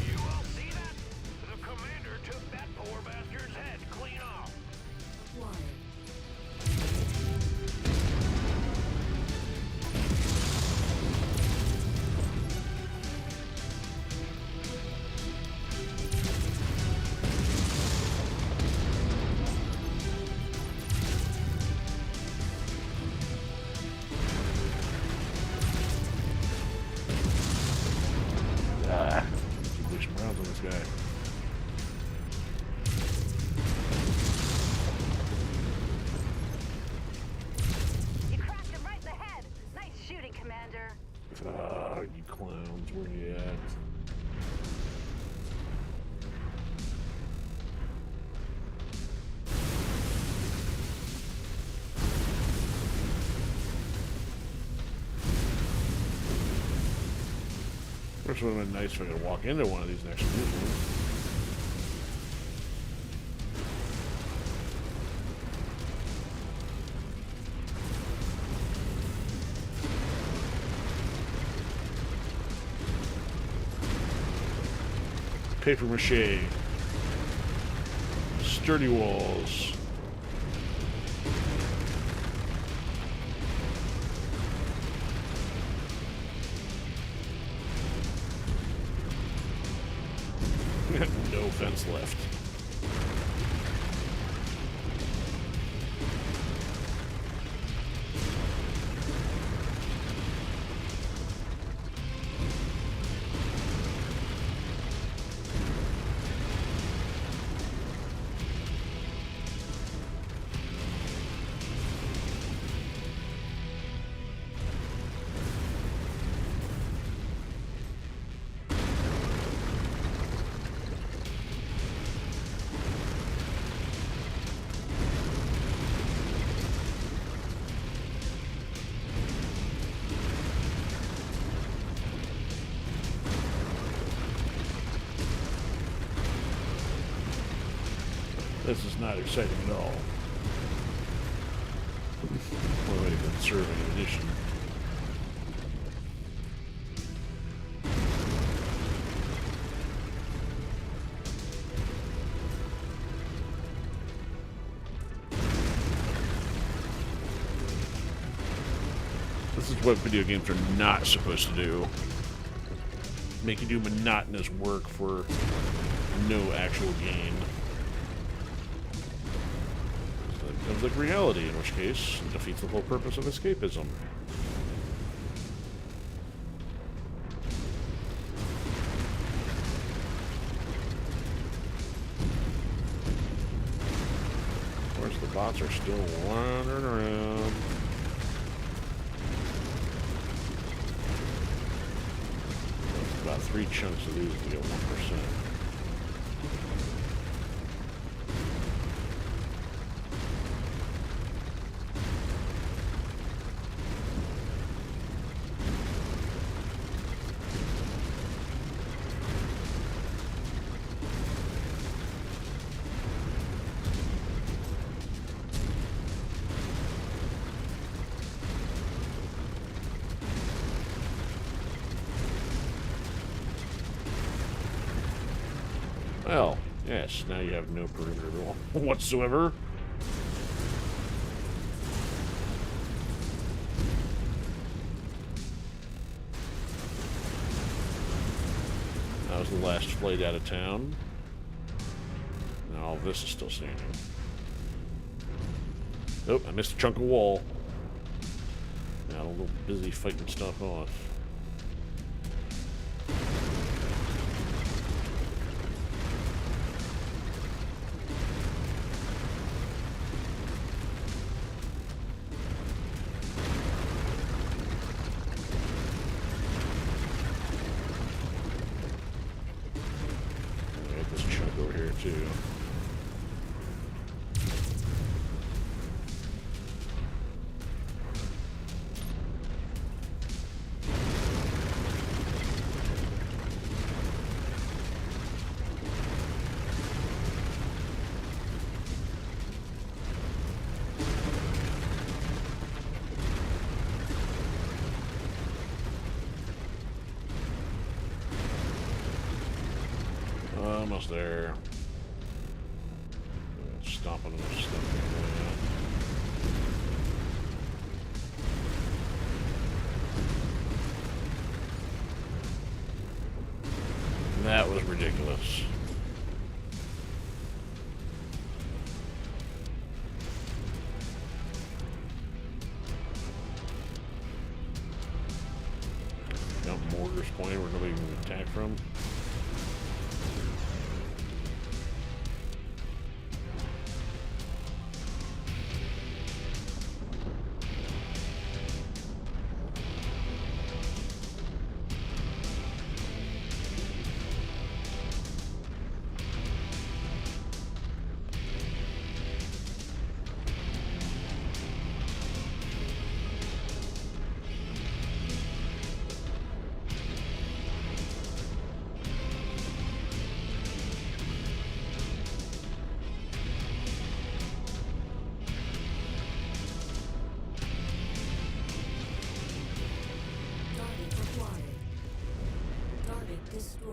You all see that? The commander took that poor bastard's head clean off. Acquired. Ah, keep wasting rounds on this guy. You cracked him right in the head. Nice shooting, Commander. Ah, you clowns, where you at? First would have been nice if I could walk into one of these next fusions. Paper mache. Dirty walls. No fence left. This is not exciting at all. One way to conserve ammunition. This is what video games are not supposed to do. Make you do monotonous work for no actual gain. Becomes like reality, in which case it defeats the whole purpose of escapism. Of course, the bots are still wandering around. There's about 3 chunks of these to get 1%. Well, yes, now you have no perimeter wall whatsoever. That was the last flight out of town. Now all this is still standing. Oh, I missed a chunk of wall. Now I'm a little busy fighting stuff off. Too. Almost there. Stomping on this stuff. That was ridiculous. Got mortars pointed where nobody can attack from.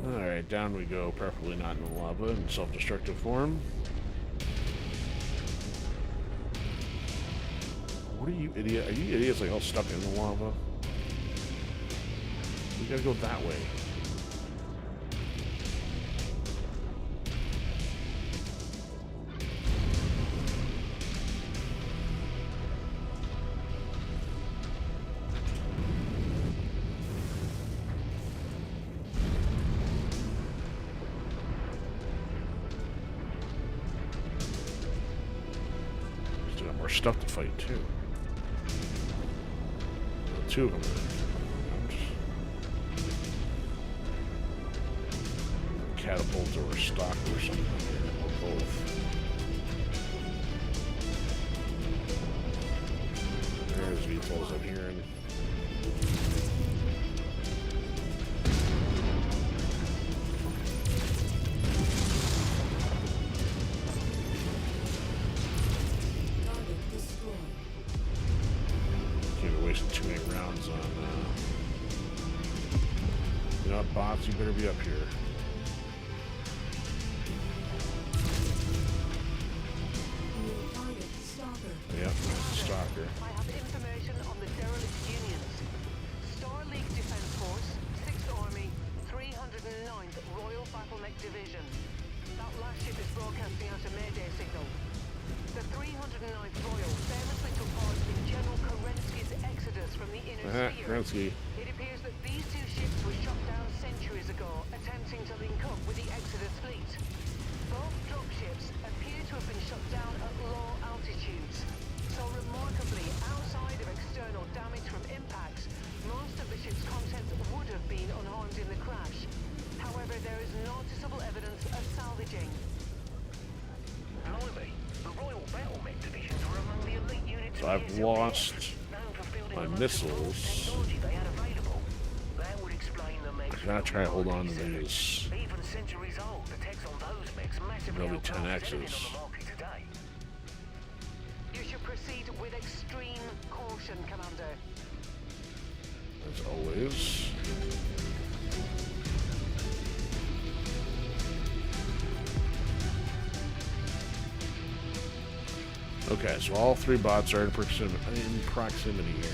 Alright, down we go, preferably not in the lava in self-destructive form. What are you, idiot? Are you idiots like all stuck in the lava? We gotta go that way. Still got more stuff to fight too. Two of them. Catapults or a stock or something, or both. There's VTOLs up here. And can't be wasting too many rounds on, you know what, bots, you better be up here. Yep, that's a stalker. I have information on the derelict unions. Star League Defense Force, 6th Army, 309th Royal Battle Mech Division. That last ship is broadcasting out a Mayday signal. The 309th Royal famously took part in General Kerensky's exodus from the inner sphere. Kerensky. It appears that these two ships were shot down centuries ago, attempting to link up with the Exodus fleet. Both dropships appear to have been shot down at low altitudes. So remarkably, outside of external damage from impacts, most of the ship's contents would have been unharmed in the crash. However, there is noticeable evidence of salvaging. Blimey, the Royal Battle Mech divisions were among the elite units. So I've lost my missiles. I gotta try to hold on to these. Even centuries old, the techs on those mechs massively Probably outpace 10 anything X's. on the market today. You should proceed with extreme caution, Commander. As always. Okay, so all three bots are in proximity here.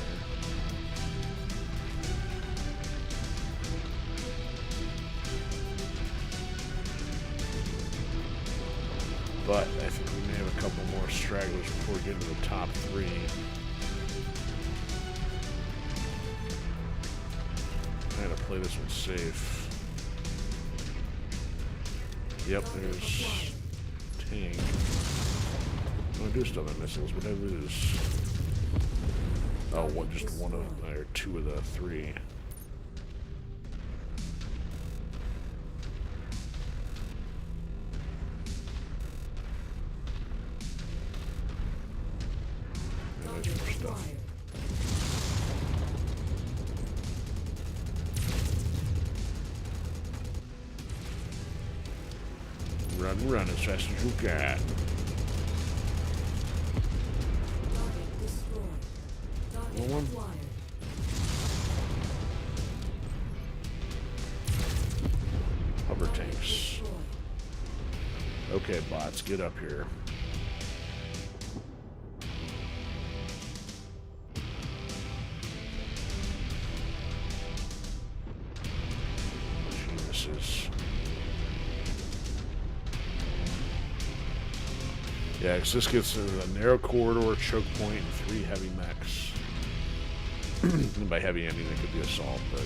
But I think we may have a couple more stragglers before we get to the top three. Trying to play this one safe. Yep, there's tank. I do still have missiles, but I lose. Oh, what? Just one of, or two of the three. Yeah, there's more stuff. Run as fast as you can. One. Hover tanks. Okay, bots, get up here. Geniuses. Yeah, because this gets a narrow corridor, choke point, and 3 heavy mechs. And by heavy, I mean it could be assault, but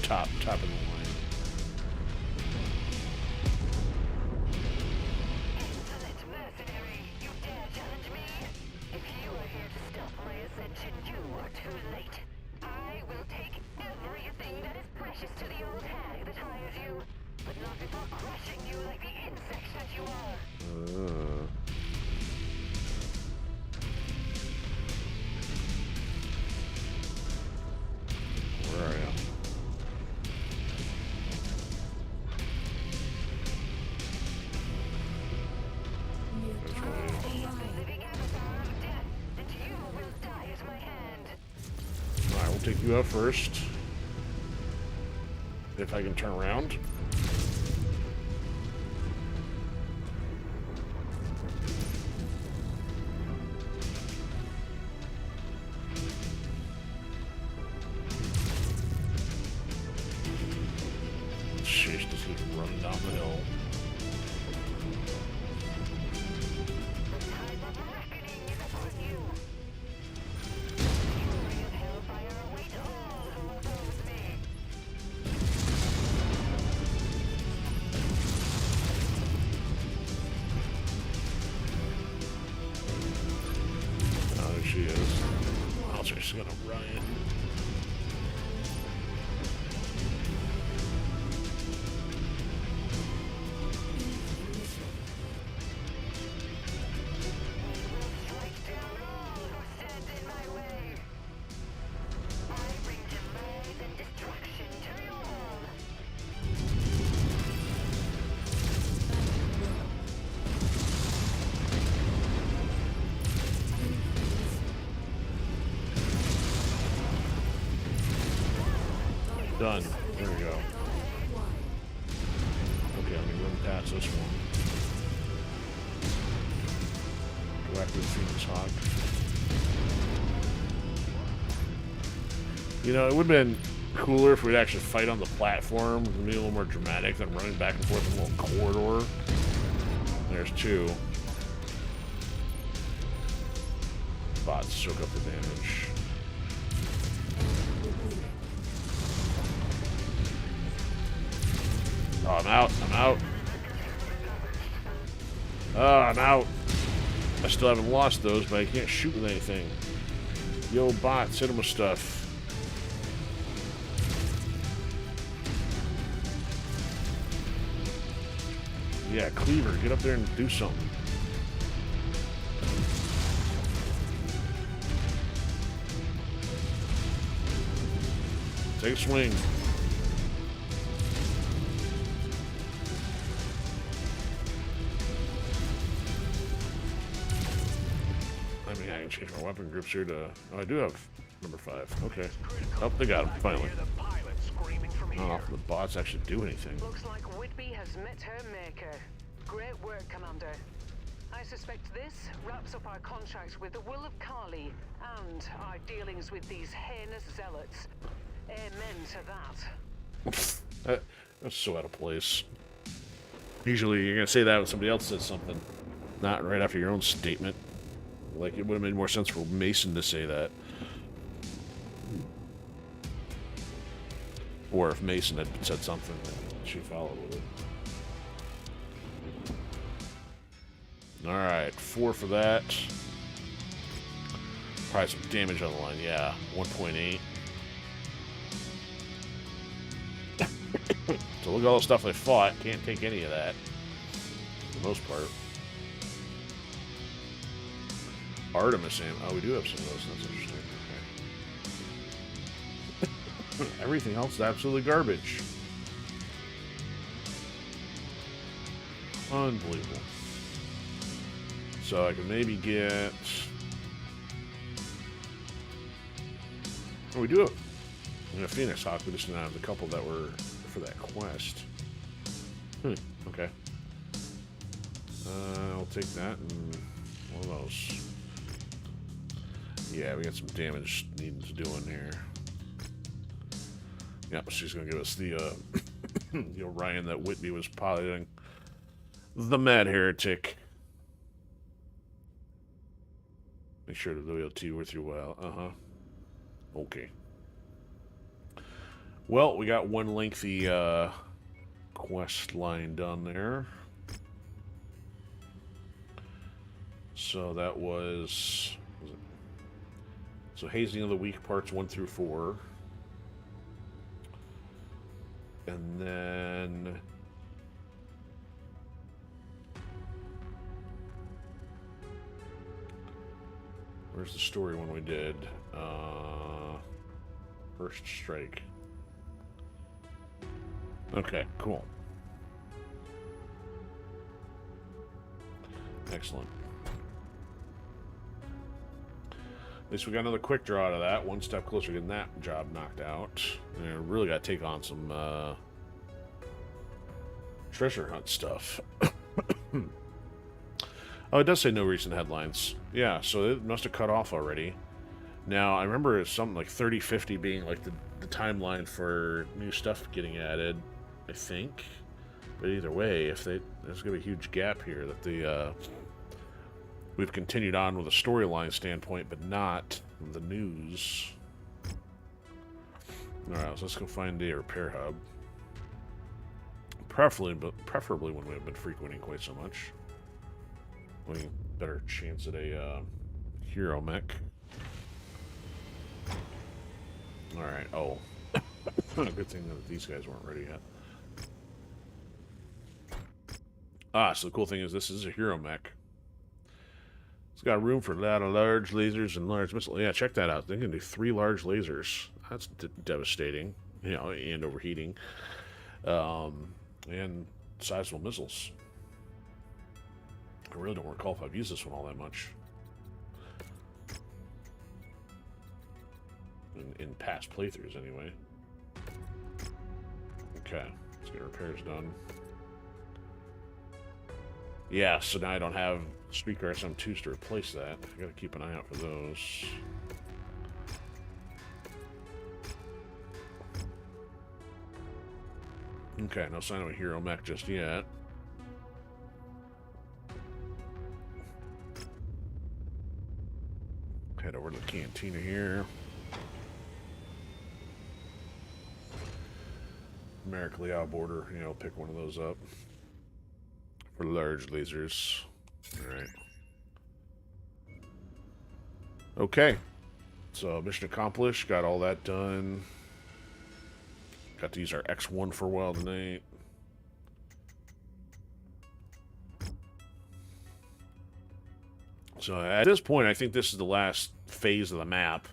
top of the line. Insolent mercenary, you dare challenge me? If you are here to stop my ascension, you are too late. I will take everything that is precious to the old hag that hires you, but not before crushing you like the insect that you are. Where are you? Alright, we'll take you out first. If I can turn around. running down the hill. Oh, there she is. Oh, so she's gonna run in. Done. There we go. Okay, let me run past this one. Go after the Phoenix Hawk. You know, it would have been cooler if we'd actually fight on the platform. It would be a little more dramatic than running back and forth in a little corridor. There's two. Bots soak up the damage. Oh, I'm out. I'm out. Oh, I'm out. I still haven't lost those, but I can't shoot with anything. Yo, bots, hit them with stuff. Yeah, Cleaver, get up there and do something. Take a swing. I can change my weapon groups here to... Oh, I do have number 5. Okay. Oh, they got him, finally. Oh, the bots actually do anything. Looks like Whitby has met her maker. Great work, Commander. I suspect this wraps up our contract with the Will of Kali and our dealings with these heinous zealots. Amen to that. That's so out of place. Usually you're going to say that when somebody else says something. Not right after your own statement. Like, it would have made more sense for Mason to say that. Or if Mason had said something, then she followed with it. Alright, 4 for that. Probably some damage on the line, yeah. 1.8. So look at all the stuff I fought. Can't take any of that. For the most part. Artemis ammo. Oh, we do have some of those. That's interesting. Okay. Everything else is absolutely garbage. Unbelievable. So I can maybe get... Oh, we do have a Phoenix Hawk. We just didn't have the couple that were for that quest. Okay. I'll take that and one of those. Yeah, we got some damage needing to do in here. Yep, she's gonna give us the the Orion that Whitby was piloting. The Mad Heretic. Make sure the loyalty worth your while. Okay. Well, we got one lengthy quest line done there. So that was it? So Hazing of the Week parts 1 through 4. And then where's the story one we did? First Strike. Okay, cool. Excellent. At least we got another quick draw out of that. One step closer to getting that job knocked out. And really got to take on some treasure hunt stuff. Oh, it does say no recent headlines. Yeah, so it must have cut off already. Now, I remember it's something like 3050 being like the timeline for new stuff getting added, I think. But either way, if there's going to be a huge gap here that we've continued on with a storyline standpoint, but not the news. Alright, so let's go find a repair hub. Preferably when we haven't been frequenting quite so much. We better chance at a hero mech. Alright, oh. Good thing that these guys weren't ready yet. Ah, so the cool thing is this is a hero mech. It's got room for a lot of large lasers and large missiles. Yeah, check that out. They can do 3 large lasers. That's devastating, you know, and overheating. And sizable missiles. I really don't recall if I've used this one all that much. In past playthroughs, anyway. Okay, let's get repairs done. Yeah, so now I don't have Streetcar SM2s to replace that. I gotta keep an eye out for those. Okay, no sign of a hero mech just yet. Head over to the cantina here. Numerically out border, you know, pick one of those up. For large lasers. Alright. Okay. So, mission accomplished. Got all that done. Got to use our X1 for a while tonight. So, at this point, I think this is the last phase of the map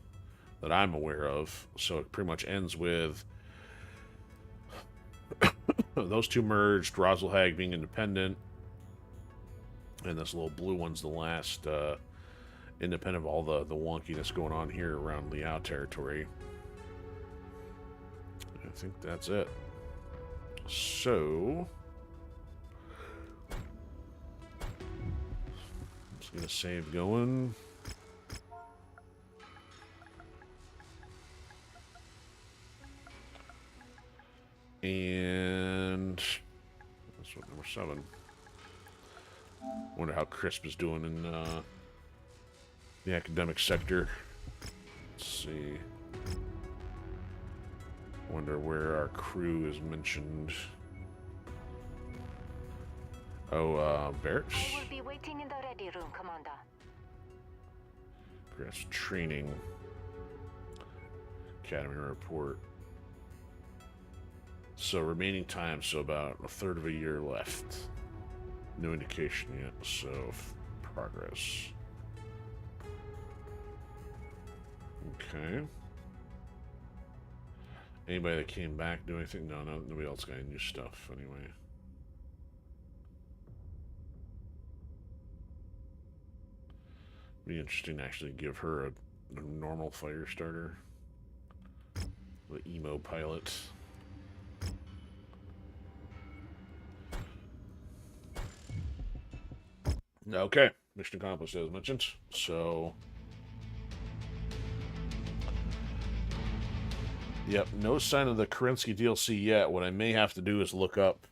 that I'm aware of. So, it pretty much ends with those two merged, Rosalhag being independent. And this little blue one's the last independent of all the wonkiness going on here around Liao territory. I think that's it. So, let's get a save going. And that's what number 7. Wonder how Crisp is doing in the academic sector. Let's see. Wonder where our crew is mentioned. Oh, Barracks? I will be waiting in the ready room, Commander. Progress training. Academy report. So remaining time, so about a third of a year left. No indication yet, so progress. Okay. Anybody that came back do anything? No, nobody else got any new stuff anyway. Be interesting to actually give her a normal fire starter. The emo pilot. Okay, mission accomplished as mentioned. So, yep, no sign of the Kerensky DLC yet. What I may have to do is look up,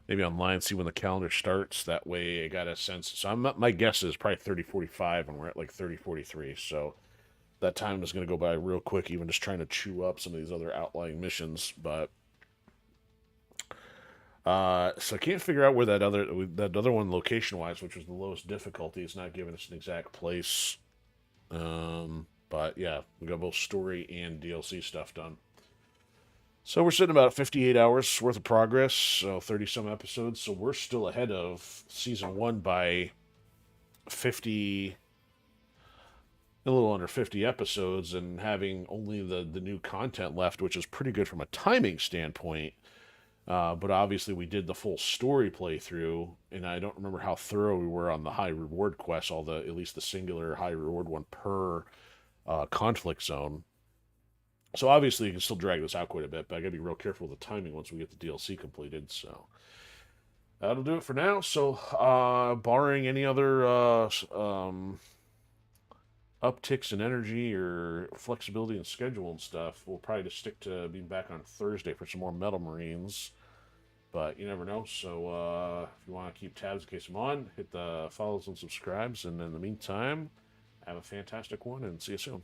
maybe online, see when the calendar starts. That way, I got a sense. So, my guess is probably 30:45, and we're at like 30:43. So, that time is going to go by real quick. Even just trying to chew up some of these other outlying missions, but. So I can't figure out where that other one location-wise, which was the lowest difficulty, it's not giving us an exact place. But yeah, we got both story and DLC stuff done. So we're sitting about 58 hours worth of progress, so 30-some episodes. So we're still ahead of Season 1 by 50, a little under 50 episodes, and having only the new content left, which is pretty good from a timing standpoint. But obviously we did the full story playthrough, and I don't remember how thorough we were on the high reward quests, at least the singular high reward one per conflict zone. So obviously you can still drag this out quite a bit, but I gotta be real careful with the timing once we get the DLC completed. So that'll do it for now. So barring any other upticks in energy or flexibility and schedule and stuff, we'll probably just stick to being back on Thursday for some more Metal Marines. But you never know. So if you want to keep tabs in case I'm on, hit the follows and subscribes. And in the meantime, have a fantastic one and see you soon.